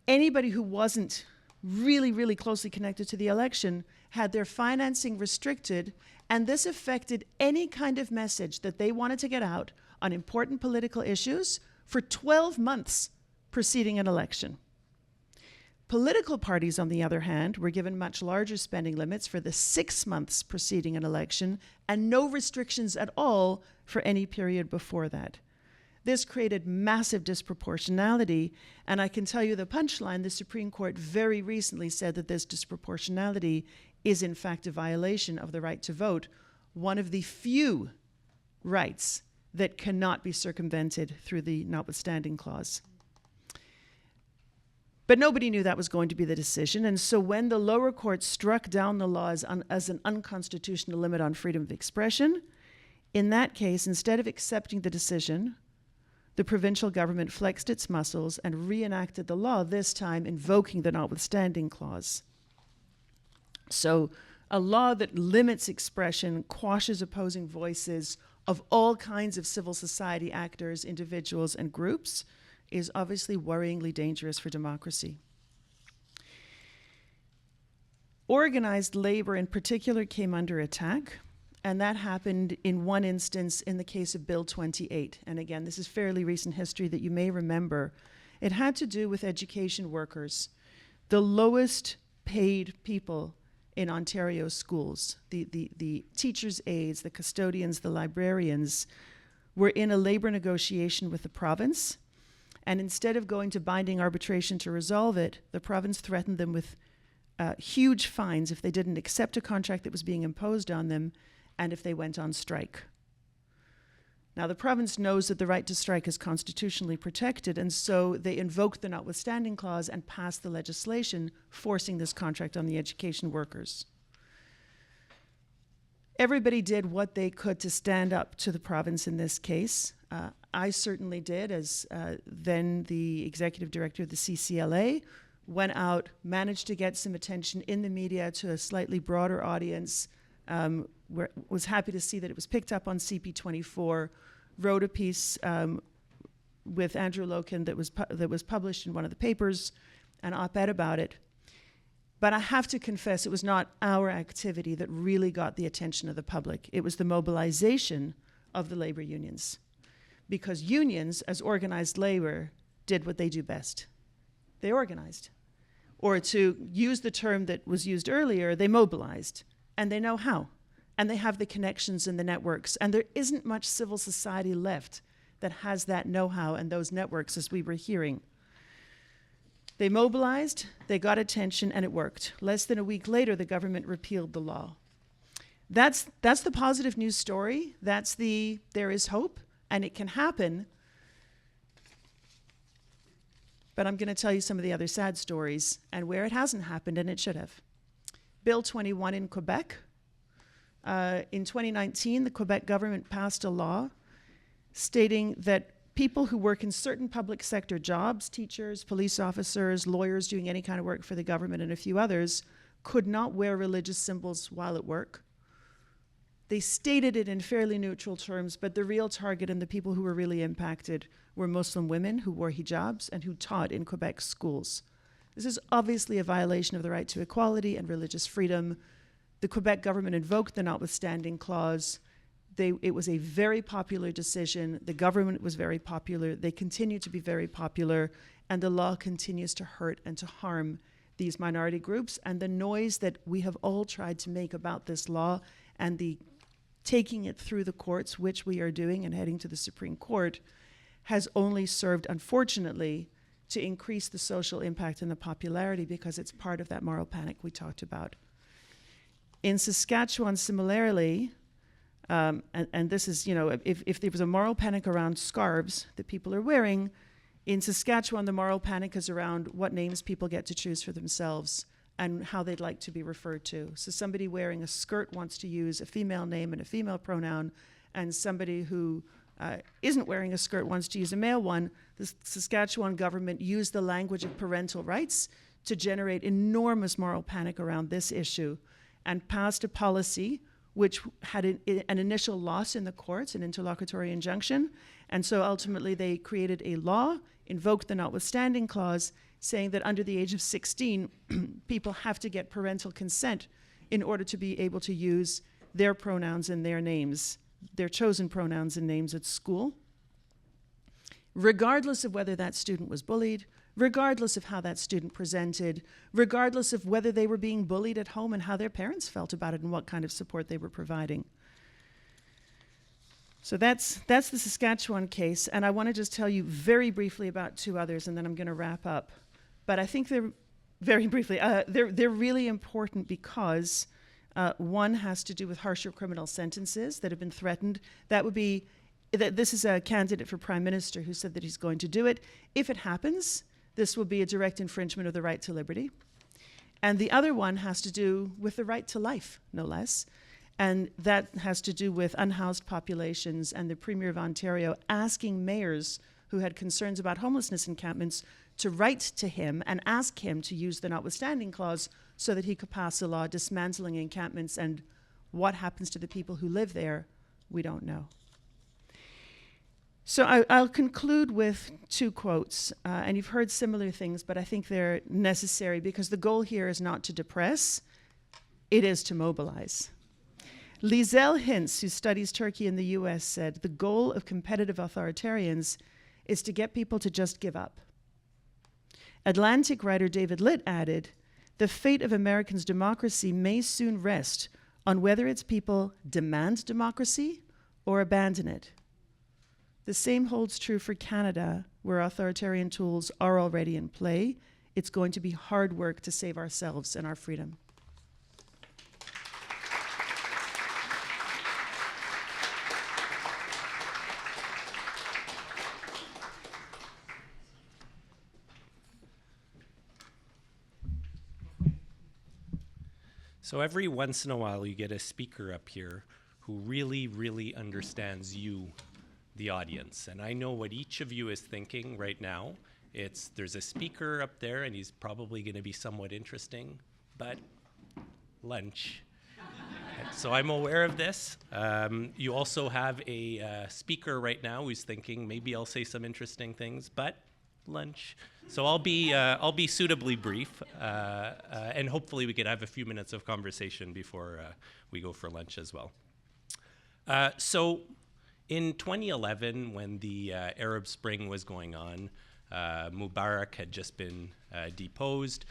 anybody who wasn't really, really closely connected to the election had their financing restricted, and this affected any kind of message that they wanted to get out on important political issues for 12 months preceding an election. Political parties, on the other hand, were given much larger spending limits for the 6 months preceding an election and no restrictions at all for any period before that. This created massive disproportionality, and I can tell you the punchline, the Supreme Court very recently said that this disproportionality is in fact a violation of the right to vote, one of the few rights that cannot be circumvented through the notwithstanding clause. But nobody knew that was going to be the decision, and so when the lower court struck down the law as an unconstitutional limit on freedom of expression, in that case, instead of accepting the decision, the provincial government flexed its muscles and reenacted the law, this time invoking the notwithstanding clause. So a law that limits expression, quashes opposing voices of all kinds of civil society actors, individuals, and groups is obviously worryingly dangerous for democracy. Organized labor in particular came under attack, and that happened in one instance in the case of Bill 28. And again, this is fairly recent history that you may remember. It had to do with education workers, the lowest paid people in Ontario schools. The teachers' aides, the custodians, the librarians were in a labor negotiation with the province, and instead of going to binding arbitration to resolve it, the province threatened them with huge fines if they didn't accept a contract that was being imposed on them and if they went on strike. Now, the province knows that the right to strike is constitutionally protected, and so they invoked the notwithstanding clause and passed the legislation forcing this contract on the education workers. Everybody did what they could to stand up to the province in this case. I certainly did, as then the executive director of the CCLA, went out, managed to get some attention in the media to a slightly broader audience, was happy to see that it was picked up on CP24, wrote a piece with Andrew Loken that was published in one of the papers, an op-ed about it. But I have to confess, it was not our activity that really got the attention of the public. It was the mobilization of the labor unions. Because unions, as organized labor, did what they do best. They organized. Or to use the term that was used earlier, they mobilized. And they know how. And they have the connections and the networks. And there isn't much civil society left that has that know-how and those networks, as we were hearing. They mobilized, they got attention, and it worked. Less than a week later, the government repealed the law. That's the positive news story. That's the there is hope, and it can happen. But I'm going to tell you some of the other sad stories and where it hasn't happened, and it should have. Bill 21 in Quebec. In 2019, the Quebec government passed a law stating that people who work in certain public sector jobs, teachers, police officers, lawyers doing any kind of work for the government, and a few others, could not wear religious symbols while at work. They stated it in fairly neutral terms, but the real target and the people who were really impacted were Muslim women who wore hijabs and who taught in Quebec schools. This is obviously a violation of the right to equality and religious freedom. The Quebec government invoked the notwithstanding clause. It was a very popular decision. The government was very popular. They continue to be very popular, and the law continues to hurt and to harm these minority groups. And the noise that we have all tried to make about this law and the taking it through the courts, which we are doing and heading to the Supreme Court, has only served, unfortunately, to increase the social impact and the popularity because it's part of that moral panic we talked about. In Saskatchewan, similarly, and this is, if there was a moral panic around scarves that people are wearing, in Saskatchewan, the moral panic is around what names people get to choose for themselves and how they'd like to be referred to. So somebody wearing a skirt wants to use a female name and a female pronoun, and somebody who isn't wearing a skirt wants to use a male one. The Saskatchewan government used the language of parental rights to generate enormous moral panic around this issue and passed a policy which had an initial loss in the courts, an interlocutory injunction. And so ultimately they created a law, invoked the notwithstanding clause, saying that under the age of 16, people have to get parental consent in order to be able to use their pronouns and their names, their chosen pronouns and names at school, regardless of whether that student was bullied, regardless of how that student presented, regardless of whether they were being bullied at home and how their parents felt about it and what kind of support they were providing. So that's the Saskatchewan case, and I want to just tell you very briefly about two others, and then I'm going to wrap up. But I think they're very briefly. They're really important because one has to do with harsher criminal sentences that have been threatened. That would be that this is a candidate for prime minister who said that he's going to do it. If it happens, this will be a direct infringement of the right to liberty. And the other one has to do with the right to life, no less. And that has to do with unhoused populations and the Premier of Ontario asking mayors who had concerns about homelessness encampments to write to him and ask him to use the notwithstanding clause so that he could pass a law dismantling encampments. And what happens to the people who live there, we don't know. So I'll conclude with two quotes, and you've heard similar things, but I think they're necessary because the goal here is not to depress, it is to mobilize. Liesel Hintz, who studies Turkey in the US, said, "The goal of competitive authoritarians is to get people to just give up." Atlantic writer David Litt added, "The fate of Americans' democracy may soon rest on whether its people demand democracy or abandon it." The same holds true for Canada, where authoritarian tools are already in play. It's going to be hard work to save ourselves and our freedom. So every once in a while you get a speaker up here who really, really understands you, the audience. And I know what each of you is thinking right now. There's a speaker up there and he's probably going to be somewhat interesting, but lunch. So I'm aware of this. You also have a speaker right now who's thinking, maybe I'll say some interesting things, but lunch. So I'll be suitably brief, and hopefully we could have a few minutes of conversation before we go for lunch as well. So in 2011, when the Arab Spring was going on, Mubarak had just been deposed.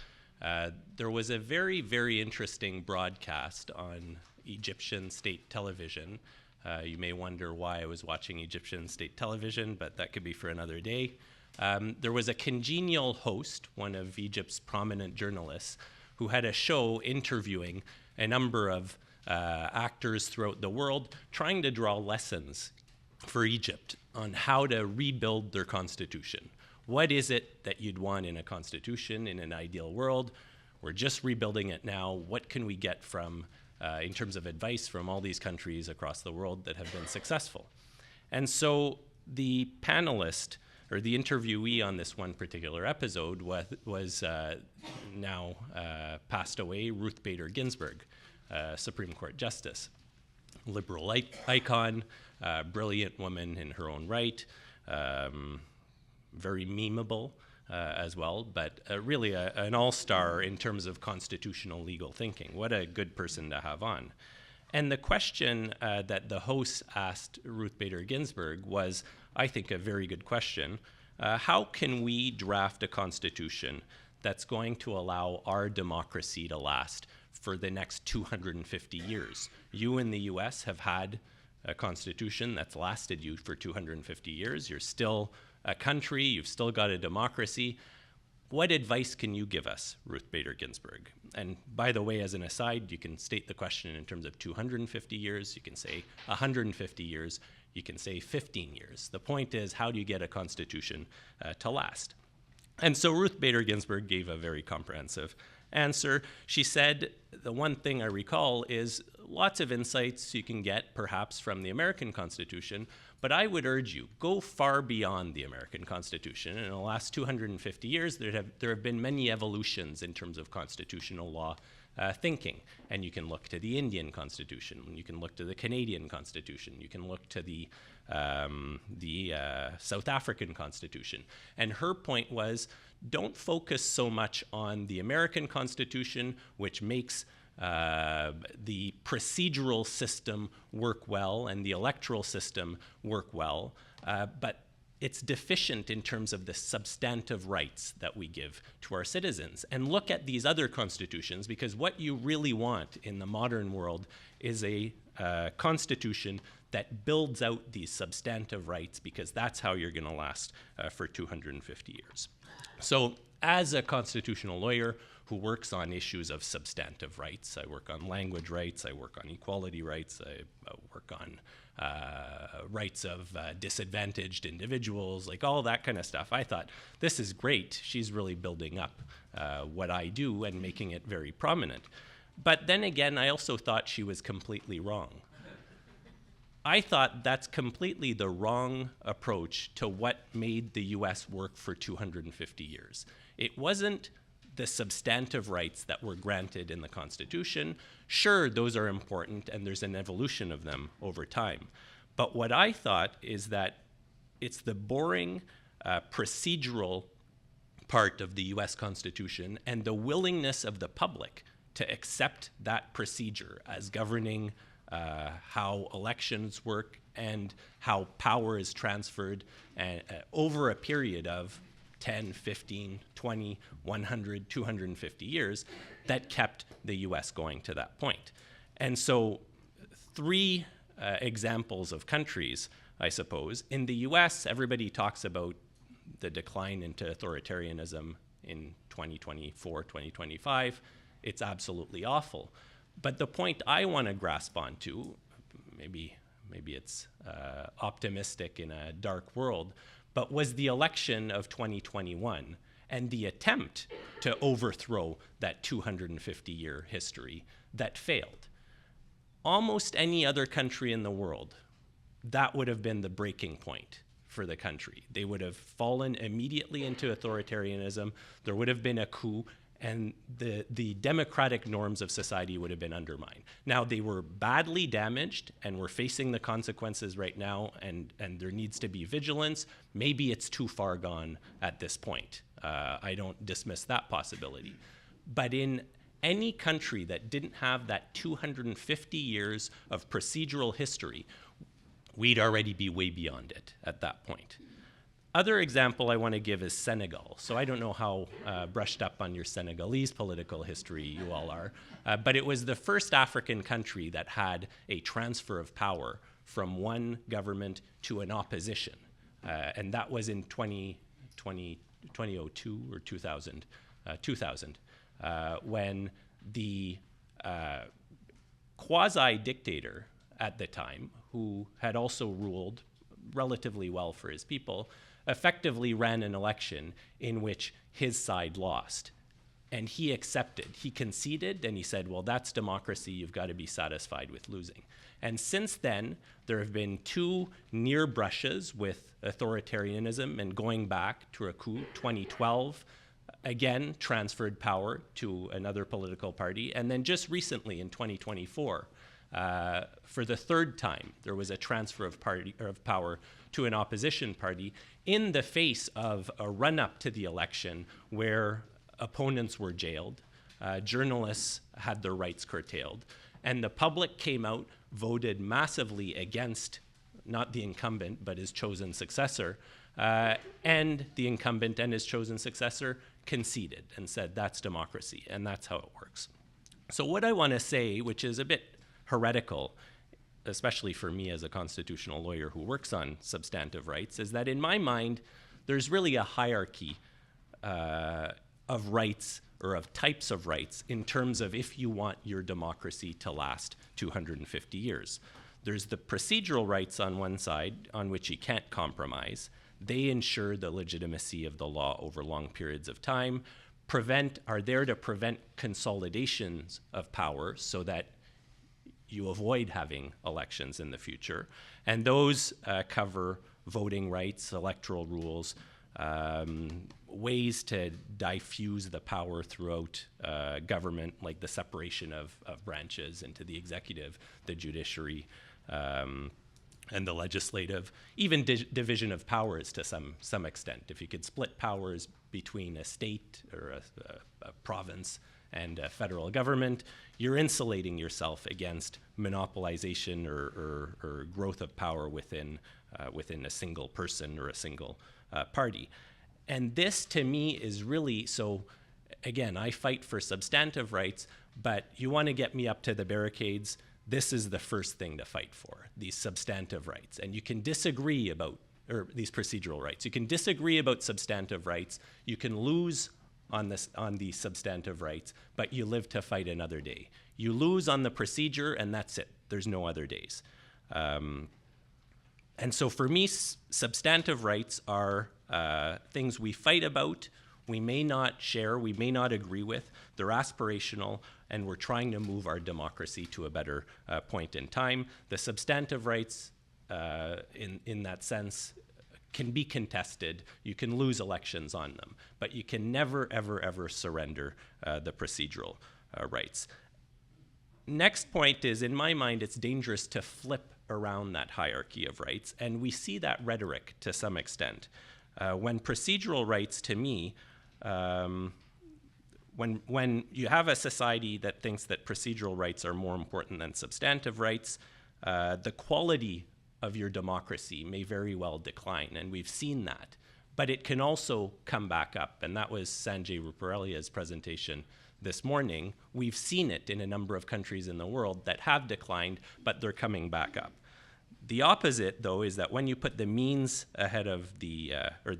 There was a very, very interesting broadcast on Egyptian state television. You may wonder why I was watching Egyptian state television, but that could be for another day. There was a congenial host, one of Egypt's prominent journalists, who had a show interviewing a number of actors throughout the world, trying to draw lessons for Egypt on how to rebuild their constitution. What is it that you'd want in a constitution in an ideal world? We're just rebuilding it now. What can we get from, in terms of advice from all these countries across the world that have been successful? And so the panelist, or the interviewee on this one particular episode was now passed away, Ruth Bader Ginsburg, Supreme Court Justice. Liberal icon, brilliant woman in her own right, very memeable as well, but really an all-star in terms of constitutional legal thinking. What a good person to have on. And the question that the host asked Ruth Bader Ginsburg was, I think, a very good question. How can we draft a constitution that's going to allow our democracy to last for the next 250 years? You in the US have had a constitution that's lasted you for 250 years. You're still a country, you've still got a democracy. What advice can you give us, Ruth Bader Ginsburg? And by the way, as an aside, you can state the question in terms of 250 years, you can say 150 years, you can say 15 years. The point is, how do you get a constitution to last? And so Ruth Bader Ginsburg gave a very comprehensive answer. She said, the one thing I recall is lots of insights you can get perhaps from the American Constitution, but I would urge you, go far beyond the American Constitution. In the last 250 years, there have been many evolutions in terms of constitutional law thinking. And you can look to the Indian Constitution, you can look to the Canadian Constitution, you can look to the South African Constitution. And her point was, don't focus so much on the American Constitution, which makes the procedural system work well and the electoral system work well, but it's deficient in terms of the substantive rights that we give to our citizens. And look at these other constitutions, because what you really want in the modern world is a constitution that builds out these substantive rights, because that's how you're going to last for 250 years. So as a constitutional lawyer who works on issues of substantive rights, I work on language rights, I work on equality rights, I work on rights of disadvantaged individuals, like all that kind of stuff. I thought, this is great. She's really building up what I do and making it very prominent. But then again, I also thought she was completely wrong. I thought that's completely the wrong approach to what made the US work for 250 years. It wasn't the substantive rights that were granted in the Constitution. Sure, those are important, and there's an evolution of them over time. But what I thought is that it's the boring procedural part of the US Constitution and the willingness of the public to accept that procedure as governing how elections work and how power is transferred over a period of 10, 15, 20, 100, 250 years that kept the US going to that point. And so 3 examples of countries, I suppose. In the US, everybody talks about the decline into authoritarianism in 2024, 2025. It's absolutely awful. But the point I want to grasp onto, maybe it's optimistic in a dark world, but was the election of 2021 and the attempt to overthrow that 250-year history that failed. Almost any other country in the world, that would have been the breaking point for the country. They would have fallen immediately into authoritarianism. There would have been a coup, and the democratic norms of society would have been undermined. Now, they were badly damaged, and we're facing the consequences right now, and there needs to be vigilance. Maybe it's too far gone at this point. I don't dismiss that possibility. But in any country that didn't have that 250 years of procedural history, we'd already be way beyond it at that point. Other example I want to give is Senegal. So I don't know how brushed up on your Senegalese political history you all are, but it was the first African country that had a transfer of power from one government to an opposition. And that was in 2002 or 2000, when the quasi-dictator at the time, who had also ruled relatively well for his people, effectively ran an election in which his side lost. And he accepted, he conceded, and he said, well, that's democracy, you've got to be satisfied with losing. And since then, there have been 2 near brushes with authoritarianism, and going back to a coup, 2012, again, transferred power to another political party. And then just recently in 2024, for the 3rd time, there was a transfer of power to an opposition party in the face of a run-up to the election where opponents were jailed, journalists had their rights curtailed, and the public came out, voted massively against not the incumbent, but his chosen successor, and the incumbent and his chosen successor conceded and said, that's democracy, and that's how it works. So what I want to say, which is a bit heretical, especially for me as a constitutional lawyer who works on substantive rights, is that in my mind, there's really a hierarchy of rights or of types of rights in terms of if you want your democracy to last 250 years. There's the procedural rights on one side on which you can't compromise. They ensure the legitimacy of the law over long periods of time, are there to prevent consolidations of power so that you avoid having elections in the future. And those cover voting rights, electoral rules, ways to diffuse the power throughout government, like the separation of branches into the executive, the judiciary, and the legislative, even division of powers to some extent. If you could split powers between a state or a province and a federal government, you're insulating yourself against monopolization or growth of power within a single person or a single party. And this, to me, is really, so again, I fight for substantive rights, but you want to get me up to the barricades, this is the first thing to fight for, these substantive rights. And you can disagree about, or these procedural rights. You can disagree about substantive rights. You can lose on the substantive rights, but you live to fight another day. You lose on the procedure, and that's it. There's no other days. And so for me, substantive rights are things we fight about, we may not share, we may not agree with, they're aspirational, and we're trying to move our democracy to a better point in time. The substantive rights, in that sense, can be contested. You can lose elections on them, but you can never, ever, ever surrender the procedural rights. Next point is, in my mind, it's dangerous to flip around that hierarchy of rights, and we see that rhetoric to some extent. When procedural rights, to me, when you have a society that thinks that procedural rights are more important than substantive rights, the quality of your democracy may very well decline, and we've seen that. But it can also come back up, and that was Sanjay Ruparelia's presentation this morning. We've seen it in a number of countries in the world that have declined, but they're coming back up. The opposite, though, is that when you put the means ahead of the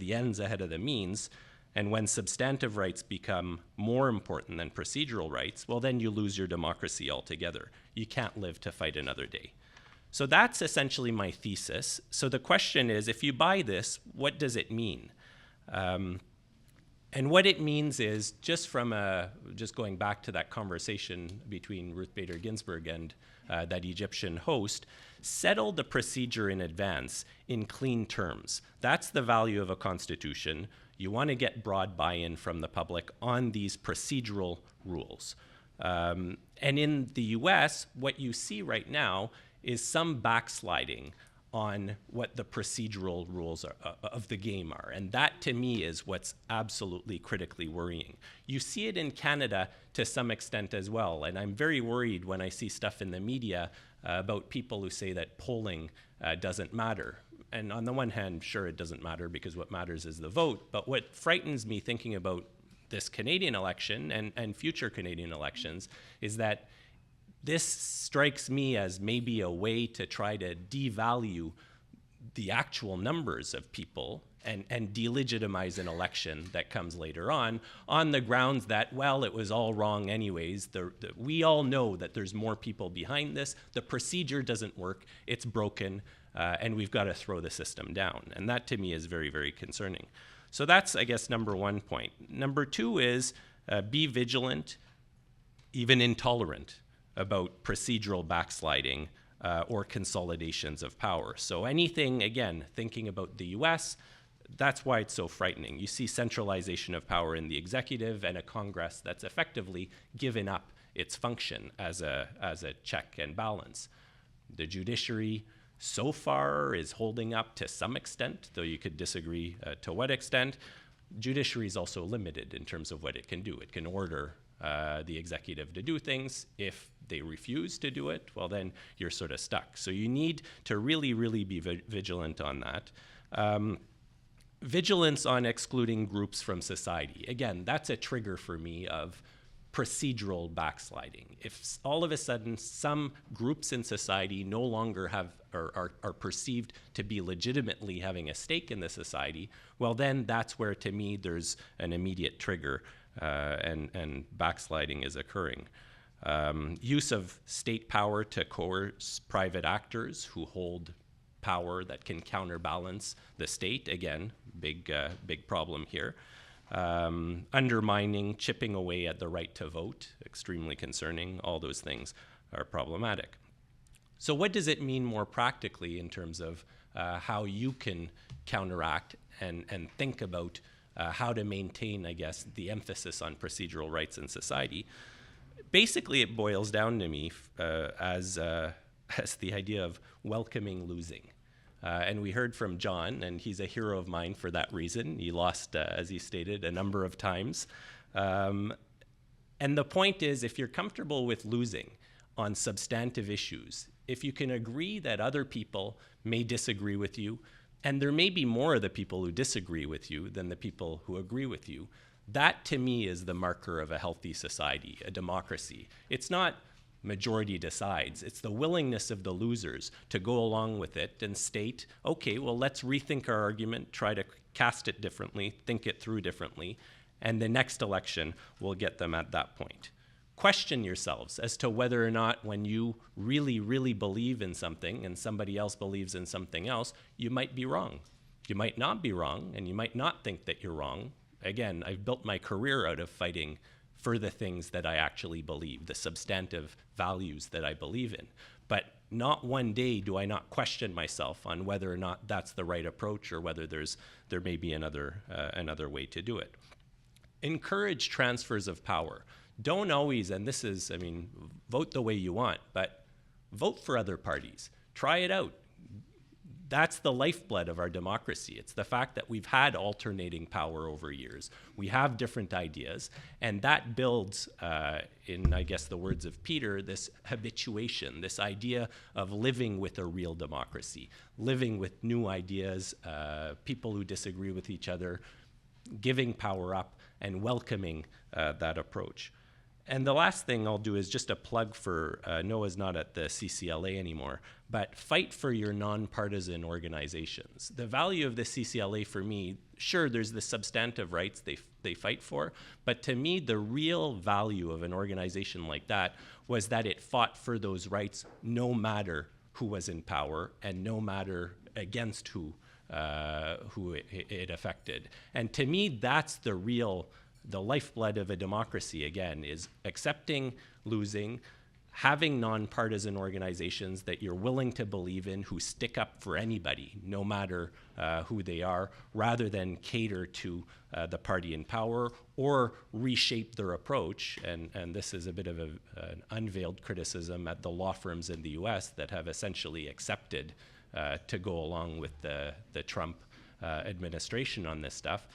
ends ahead of the means, and when substantive rights become more important than procedural rights, well, then you lose your democracy altogether. You can't live to fight another day. So that's essentially my thesis. So the question is, if you buy this, what does it mean? And what it means is, just going back to that conversation between Ruth Bader Ginsburg and that Egyptian host, settle the procedure in advance in clean terms. That's the value of a constitution. You want to get broad buy-in from the public on these procedural rules. And in the US, what you see right now is some backsliding on what the procedural rules of the game are. And that, to me, is what's absolutely critically worrying. You see it in Canada to some extent as well, and I'm very worried when I see stuff in the media about people who say that polling doesn't matter. And on the one hand, sure, it doesn't matter because what matters is the vote, but what frightens me thinking about this Canadian election and future Canadian elections is that this strikes me as maybe a way to try to devalue the actual numbers of people and delegitimize an election that comes later on the grounds that, well, it was all wrong anyways. We all know that there's more people behind this. The procedure doesn't work. It's broken, and we've got to throw the system down. And that, to me, is very, very concerning. So that's, I guess, number one point. Number two is be vigilant, even intolerant, about procedural backsliding or consolidations of power. So anything, again, thinking about the US, that's why it's so frightening. You see centralization of power in the executive and a Congress that's effectively given up its function as a check and balance. The judiciary so far is holding up to some extent, though you could disagree to what extent. Judiciary is also limited in terms of what it can do. It can order the executive to do things. If they refuse to do it, well, then you're sort of stuck. So you need to really, really be vigilant on that. Vigilance on excluding groups from society. Again, that's a trigger for me of procedural backsliding. If all of a sudden some groups in society no longer have are perceived to be legitimately having a stake in the society, well, then that's where, to me, there's an immediate trigger and backsliding is occurring. Use of state power to coerce private actors who hold power that can counterbalance the state. Again, big problem here. Undermining, chipping away at the right to vote, extremely concerning. All those things are problematic. So what does it mean more practically in terms of how you can counteract and think about how to maintain, I guess, the emphasis on procedural rights in society? Basically, it boils down to me as the idea of welcoming losing. And we heard from John, and he's a hero of mine for that reason. He lost, as he stated, a number of times. And the point is, if you're comfortable with losing on substantive issues, if you can agree that other people may disagree with you, and there may be more of the people who disagree with you than the people who agree with you, that, to me, is the marker of a healthy society, a democracy. It's not majority decides. It's the willingness of the losers to go along with it and state, okay, well, let's rethink our argument, try to cast it differently, think it through differently, and the next election will get them at that point. Question yourselves as to whether or not when you really, really believe in something and somebody else believes in something else, you might be wrong. You might not be wrong, and you might not think that you're wrong. Again, I've built my career out of fighting for the things that I actually believe, the substantive values that I believe in. But not one day do I not question myself on whether or not that's the right approach or whether there may be another way to do it. Encourage transfers of power. Don't always, and this is, I mean, vote the way you want, but vote for other parties. Try it out. That's the lifeblood of our democracy. It's the fact that we've had alternating power over years. We have different ideas, and that builds, in, I guess, the words of Peter, this habituation, this idea of living with a real democracy, living with new ideas, people who disagree with each other, giving power up, and welcoming that approach. And the last thing I'll do is just a plug for, Noah's not at the CCLA anymore, but fight for your nonpartisan organizations. The value of the CCLA for me, sure, there's the substantive rights they fight for, but to me, the real value of an organization like that was that it fought for those rights no matter who was in power and no matter against who it affected. And to me, that's the lifeblood of a democracy, again, is accepting losing, having nonpartisan organizations that you're willing to believe in who stick up for anybody, no matter who they are, rather than cater to the party in power or reshape their approach. And this is a bit of an unveiled criticism at the law firms in the US that have essentially accepted to go along with the Trump administration on this stuff.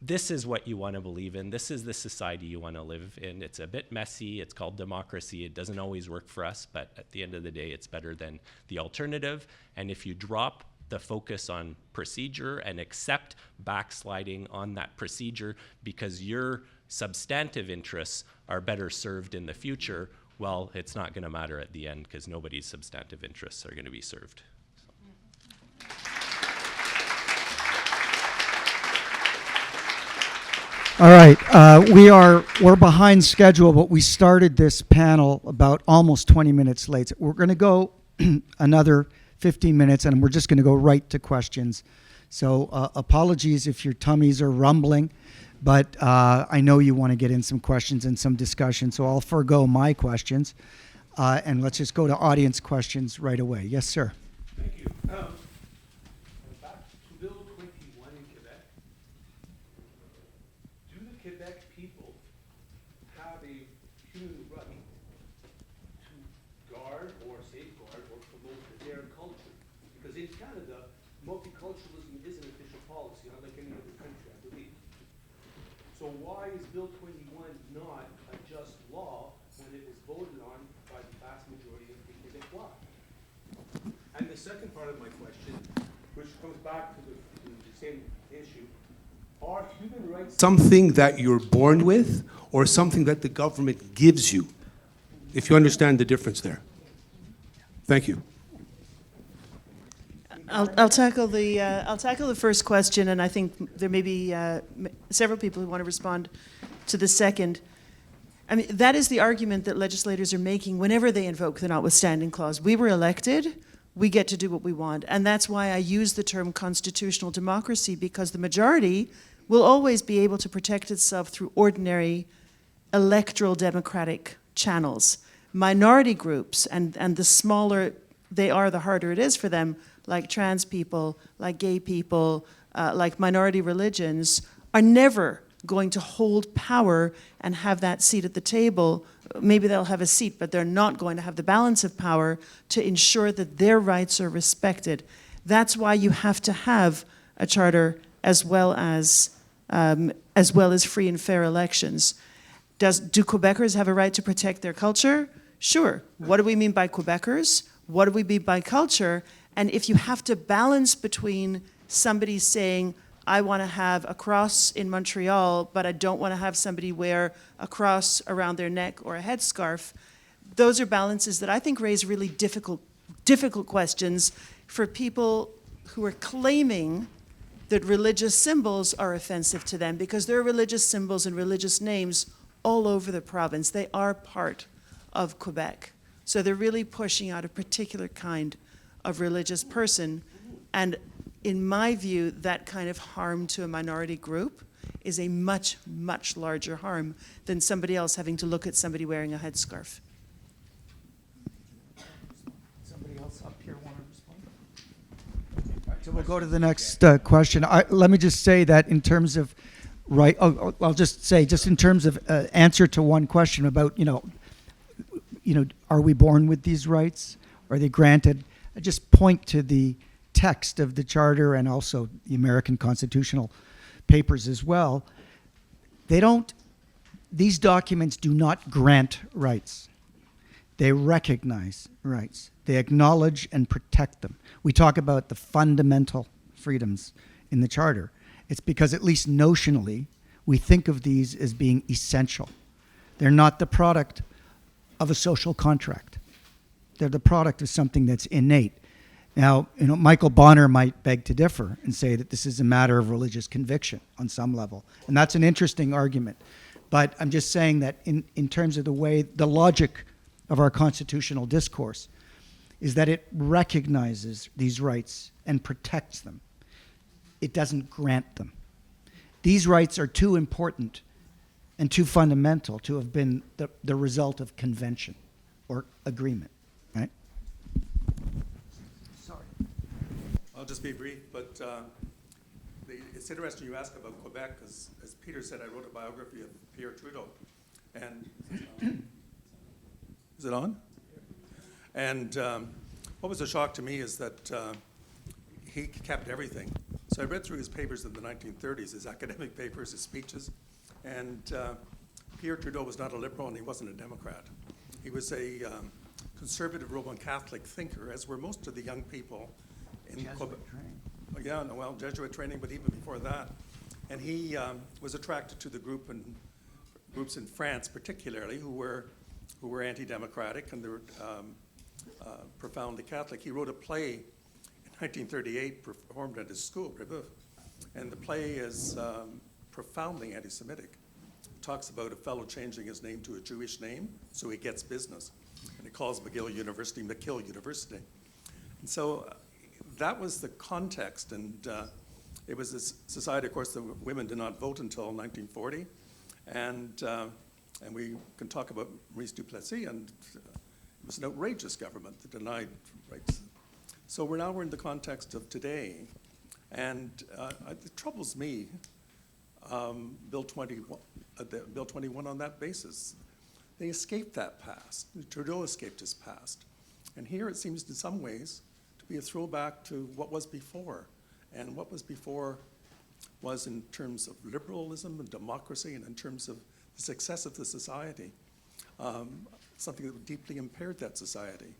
This is what you want to believe in. This is the society you want to live in. It's a bit messy. It's called democracy. It doesn't always work for us, but at the end of the day, it's better than the alternative. And if you drop the focus on procedure and accept backsliding on that procedure because your substantive interests are better served in the future, well, it's not going to matter at the end because nobody's substantive interests are going to be served. All right, we're behind schedule, but we started this panel about almost 20 minutes late. We're going to go another 15 minutes, and we're just going to go right to questions. So apologies if your tummies are rumbling, but I know you want to get in some questions and some discussion, so I'll forego my questions, and let's just go to audience questions right away. Yes, sir. Thank you. Back to Bill 21 in Quebec. Do the Quebec people have a human right to guard or safeguard or promote their culture? Because in Canada, multiculturalism is an official policy, unlike any other country, I believe. So why is Bill 21 not a just law when it was voted on by the vast majority of the Quebecois? And the second part of my question, which comes back to the same issue, are human rights something that you're born with or something that the government gives you? If you understand the difference there. Thank you. I'll tackle the first question, and I think there may be several people who want to respond to the second. I mean, that is the argument that legislators are making whenever they invoke the notwithstanding clause. We were elected, we get to do what we want. And that's why I use the term constitutional democracy, because the majority will always be able to protect itself through ordinary electoral democratic channels. Minority groups, and the smaller they are, the harder it is for them, like trans people, like gay people, like minority religions, are never going to hold power and have that seat at the table. Maybe they'll have a seat, but they're not going to have the balance of power to ensure that their rights are respected. That's why you have to have a charter as well as free and fair elections. Do Quebecers have a right to protect their culture? Sure. What do we mean by Quebecers? What do we mean by culture? And if you have to balance between somebody saying, I want to have a cross in Montreal, but I don't want to have somebody wear a cross around their neck or a headscarf. Those are balances that I think raise really difficult questions for people who are claiming that religious symbols are offensive to them, because there are religious symbols and religious names all over the province. They are part of Quebec. So they're really pushing out a particular kind of religious person. And in my view, that kind of harm to a minority group is a much, much larger harm than somebody else having to look at somebody wearing a headscarf. Somebody else up here want to respond? So we'll go to the next question. Let me just say that in terms of I'll just say, just in terms of answer to one question about, are we born with these rights? Are they granted? I just point to the text of the Charter and also the American constitutional papers as well. These documents do not grant rights. They recognize rights. They acknowledge and protect them. We talk about the fundamental freedoms in the Charter. It's because, at least notionally, we think of these as being essential. They're not the product of a social contract. They're the product of something that's innate. Now, Michael Bonner might beg to differ and say that this is a matter of religious conviction on some level. And that's an interesting argument. But I'm just saying that in terms of the logic of our constitutional discourse is that it recognizes these rights and protects them. It doesn't grant them. These rights are too important and too fundamental to have been the result of convention or agreement, right? Sorry. I'll just be brief, but it's interesting you ask about Quebec, because as Peter said, I wrote a biography of Pierre Trudeau. And is it on? And what was a shock to me is that he kept everything. So I read through his papers in the 1930s, his academic papers, his speeches, and Pierre Trudeau was not a liberal and he wasn't a Democrat. He was a conservative Roman Catholic thinker, as were most of the young people in Quebec. Yeah, no, well, Jesuit training, but even before that. And he was attracted to the groups in France, particularly, who were anti-democratic and they were profoundly Catholic. He wrote a play in 1938, performed at his school, Rearview, and the play is profoundly anti-Semitic. It talks about a fellow changing his name to a Jewish name so he gets business, and he calls McGill University McKill University. And so that was the context, and it was a society, of course, the women did not vote until 1940, and we can talk about Maurice Duplessis, and it was an outrageous government that denied rights. So we're in the context of today, and it troubles me, Bill 21 on that basis. They escaped that past. Trudeau escaped his past. And here it seems in some ways to be a throwback to what was before. And what was before was in terms of liberalism and democracy and in terms of the success of the society, something that deeply impaired that society.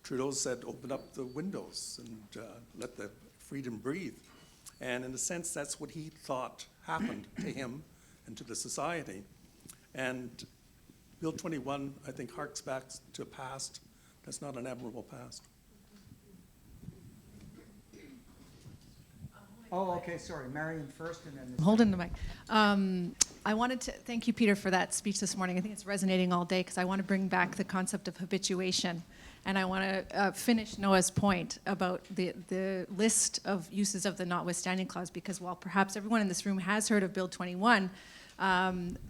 Trudeau said, open up the windows and let the freedom breathe. And in a sense, that's what he thought happened to him and to the society. And Bill 21, I think, harks back to a past that's not an admirable past. Oh, okay, sorry. Marion first and then... Holding the mic. I wanted to thank you, Peter, for that speech this morning. I think it's resonating all day because I want to bring back the concept of habituation. And I want to finish Noah's point about the list of uses of the notwithstanding clause, because while perhaps everyone in this room has heard of Bill 21,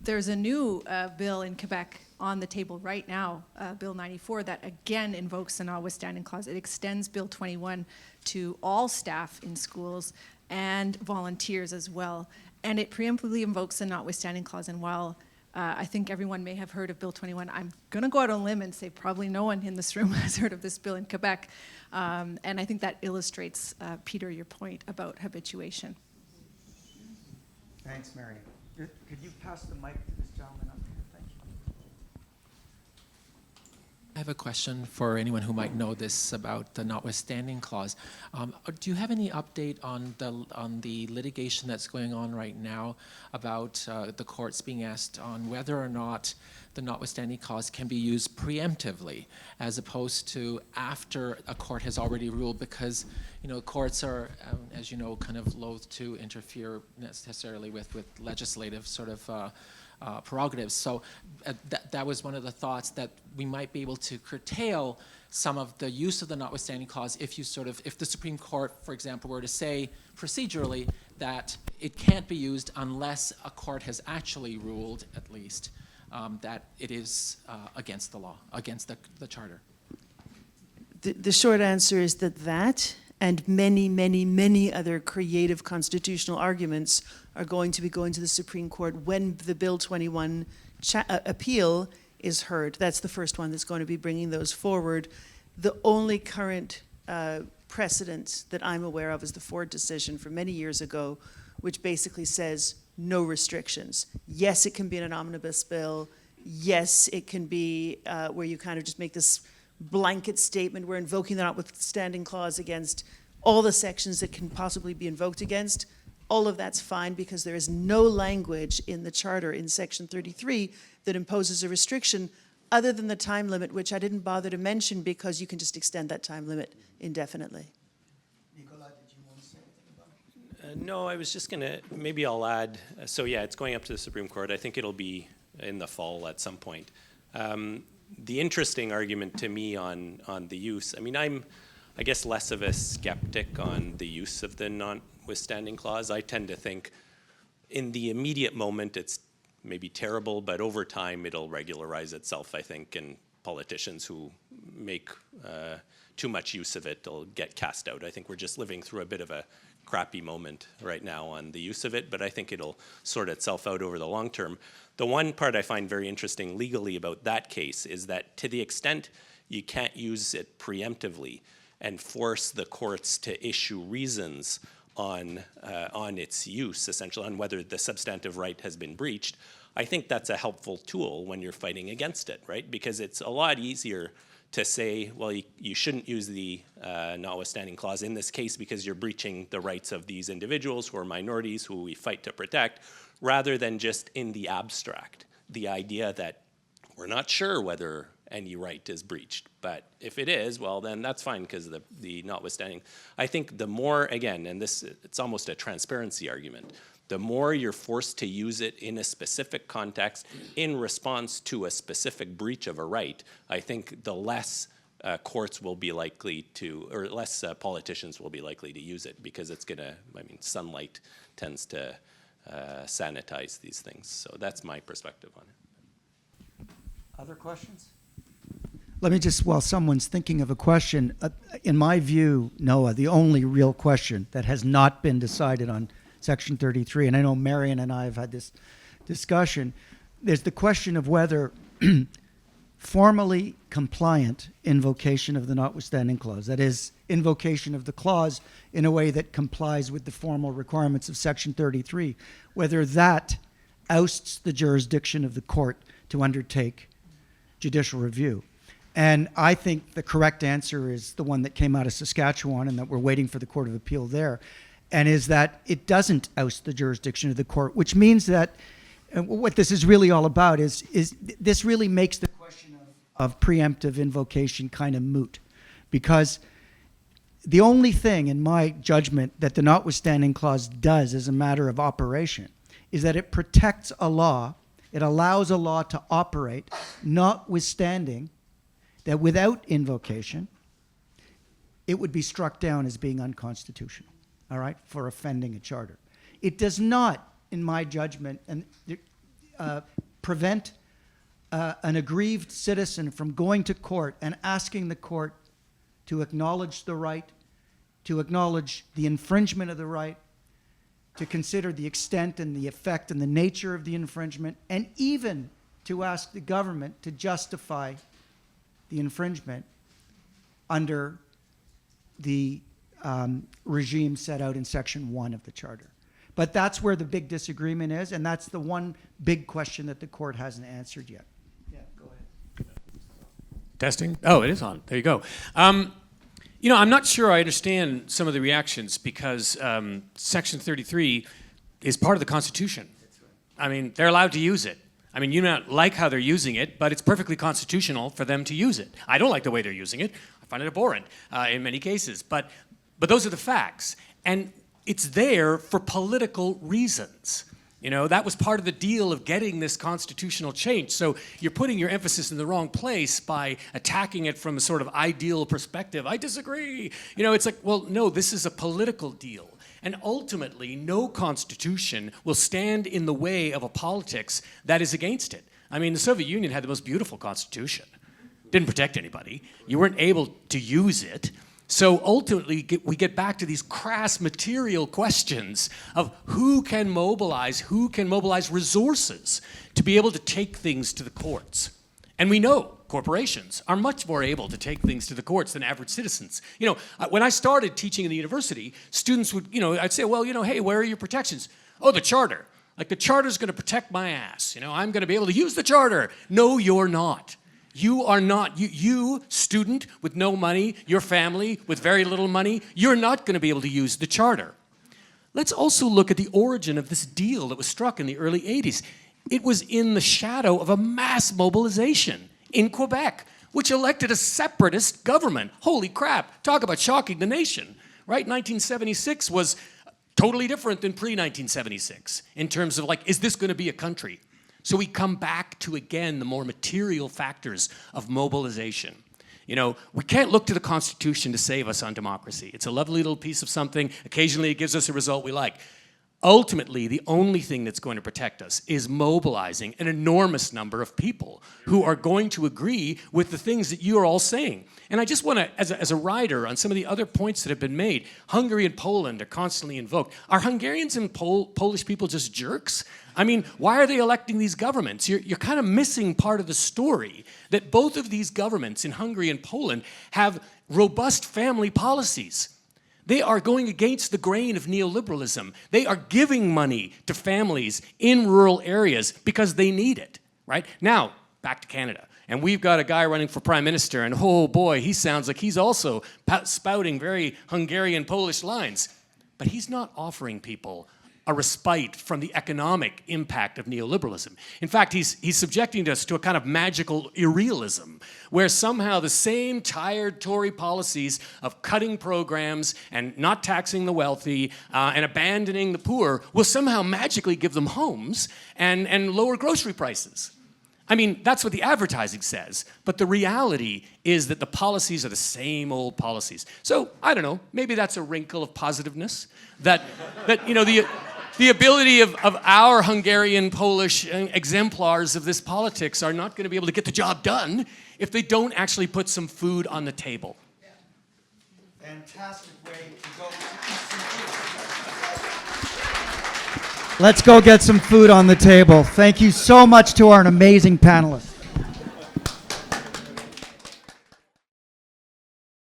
there's a new bill in Quebec on the table right now, Bill 94, that again invokes the notwithstanding clause. It extends Bill 21 to all staff in schools and volunteers as well. And it preemptively invokes the notwithstanding clause. And while I think everyone may have heard of Bill 21, I'm going to go out on a limb and say probably no one in this room has heard of this bill in Quebec. And I think that illustrates, Peter, your point about habituation. Thanks, Marion. Could you pass the mic to this gentleman up here? Thank I have a question for anyone who might know this about the notwithstanding clause. Do you have any update on the litigation that's going on right now about the courts being asked on whether or not the notwithstanding clause can be used preemptively as opposed to after a court has already ruled? Because courts are, as you know, kind of loath to interfere necessarily with legislative sort of prerogatives. So that was one of the thoughts, that we might be able to curtail some of the use of the notwithstanding clause if the Supreme Court, for example, were to say procedurally that it can't be used unless a court has actually ruled, at least, that it is against the law, against the charter. The short answer is that and many, many, many other creative constitutional arguments are going to be going to the Supreme Court when the Bill 21 appeal is heard. That's the first one that's going to be bringing those forward. The only current precedent that I'm aware of is the Ford decision from many years ago, which basically says no restrictions. Yes, it can be an omnibus bill. Yes, it can be where you kind of just make this blanket statement, we're invoking the notwithstanding clause against all the sections that can possibly be invoked against. All of that's fine because there is no language in the charter in section 33 that imposes a restriction other than the time limit, which I didn't bother to mention because you can just extend that time limit indefinitely. Nicola, did you want to say anything about it? No, I was just going to, maybe I'll add, so yeah, it's going up to the Supreme Court. I think it'll be in the fall at some point. The interesting argument to me on the use, I mean, I'm, I guess, less of a skeptic on the use of the notwithstanding clause. I tend to think in the immediate moment it's maybe terrible, but over time it'll regularize itself, I think, and politicians who make too much use of it will get cast out. I think we're just living through a bit of a crappy moment right now on the use of it, but I think it'll sort itself out over the long term. The one part I find very interesting legally about that case is that to the extent you can't use it preemptively and force the courts to issue reasons on its use, essentially, on whether the substantive right has been breached, I think that's a helpful tool when you're fighting against it, right? Because it's a lot easier to say, well, you shouldn't use the notwithstanding clause in this case because you're breaching the rights of these individuals who are minorities who we fight to protect, rather than just in the abstract, the idea that we're not sure whether any right is breached. But if it is, well, then that's fine because the notwithstanding. I think the more, again, and this, it's almost a transparency argument, the more you're forced to use it in a specific context in response to a specific breach of a right, I think the less courts will be likely to, or less politicians will be likely to use it, because it's going to, I mean, sunlight tends to sanitize these things. So that's my perspective on it. Other questions? Let me just, while someone's thinking of a question, in my view, Noah, the only real question that has not been decided on Section 33, and I know Marion and I have had this discussion, there's the question of whether formally compliant invocation of the notwithstanding clause, that is, invocation of the clause in a way that complies with the formal requirements of Section 33, whether that ousts the jurisdiction of the court to undertake judicial review. And I think the correct answer is the one that came out of Saskatchewan, and that we're waiting for the Court of Appeal there, and is that it doesn't oust the jurisdiction of the court, which means that what this is really all about is this really makes the question of preemptive invocation kind of moot, because the only thing, in my judgment, that the notwithstanding clause does as a matter of operation is that it protects a law, it allows a law to operate, notwithstanding that without invocation, it would be struck down as being unconstitutional, all right, for offending a charter. It does not, in my judgment, prevent an aggrieved citizen from going to court and asking the court to acknowledge the right, to acknowledge the infringement of the right, to consider the extent and the effect and the nature of the infringement, and even to ask the government to justify the infringement under the regime set out in Section 1 of the Charter. But that's where the big disagreement is, and that's the one big question that the court hasn't answered yet. Yeah, go ahead. Testing? Oh, it is on. There you go. I'm not sure I understand some of the reactions because Section 33 is part of the Constitution. I mean, they're allowed to use it. I mean, you may not like how they're using it, but it's perfectly constitutional for them to use it. I don't like the way they're using it. I find it abhorrent in many cases. But those are the facts. And it's there for political reasons. That was part of the deal of getting this constitutional change. So you're putting your emphasis in the wrong place by attacking it from a sort of ideal perspective. I disagree. It's like, well, no, this is a political deal. And ultimately, no constitution will stand in the way of a politics that is against it. I mean, the Soviet Union had the most beautiful constitution. Didn't protect anybody. You weren't able to use it. So ultimately, we get back to these crass material questions of who can mobilize resources to be able to take things to the courts. And we know corporations are much more able to take things to the courts than average citizens. When I started teaching in the university, students would, I'd say, well, hey, where are your protections? Oh, the charter. Like the charter's going to protect my ass. I'm going to be able to use the charter. No, you're not. You are not, you student with no money, your family with very little money, you're not going to be able to use the charter. Let's also look at the origin of this deal that was struck in the early 80s. It was in the shadow of a mass mobilization in Quebec, which elected a separatist government. Holy crap, talk about shocking the nation, right? 1976 was totally different than pre-1976 in terms of is this going to be a country? So we come back to, again, the more material factors of mobilization. We can't look to the Constitution to save us on democracy. It's a lovely little piece of something. Occasionally it gives us a result we like. Ultimately, the only thing that's going to protect us is mobilizing an enormous number of people who are going to agree with the things that you are all saying. And I just want to, as a rider on some of the other points that have been made, Hungary and Poland are constantly invoked. Are Hungarians and Polish people just jerks? I mean, why are they electing these governments? You're kind of missing part of the story that both of these governments in Hungary and Poland have robust family policies. They are going against the grain of neoliberalism. They are giving money to families in rural areas because they need it, right? Now, back to Canada. And we've got a guy running for prime minister, and oh boy, he sounds like he's also spouting very Hungarian Polish lines. But he's not offering people a respite from the economic impact of neoliberalism. In fact, he's subjecting us to a kind of magical irrealism, where somehow the same tired Tory policies of cutting programs and not taxing the wealthy and abandoning the poor will somehow magically give them homes and lower grocery prices. I mean, that's what the advertising says, but the reality is that the policies are the same old policies. So, I don't know, maybe that's a wrinkle of positiveness, that the ability of our Hungarian, Polish exemplars of this politics are not going to be able to get the job done if they don't actually put some food on the table. Fantastic way to go. Let's go get some food on the table. Thank you so much to our amazing panelists.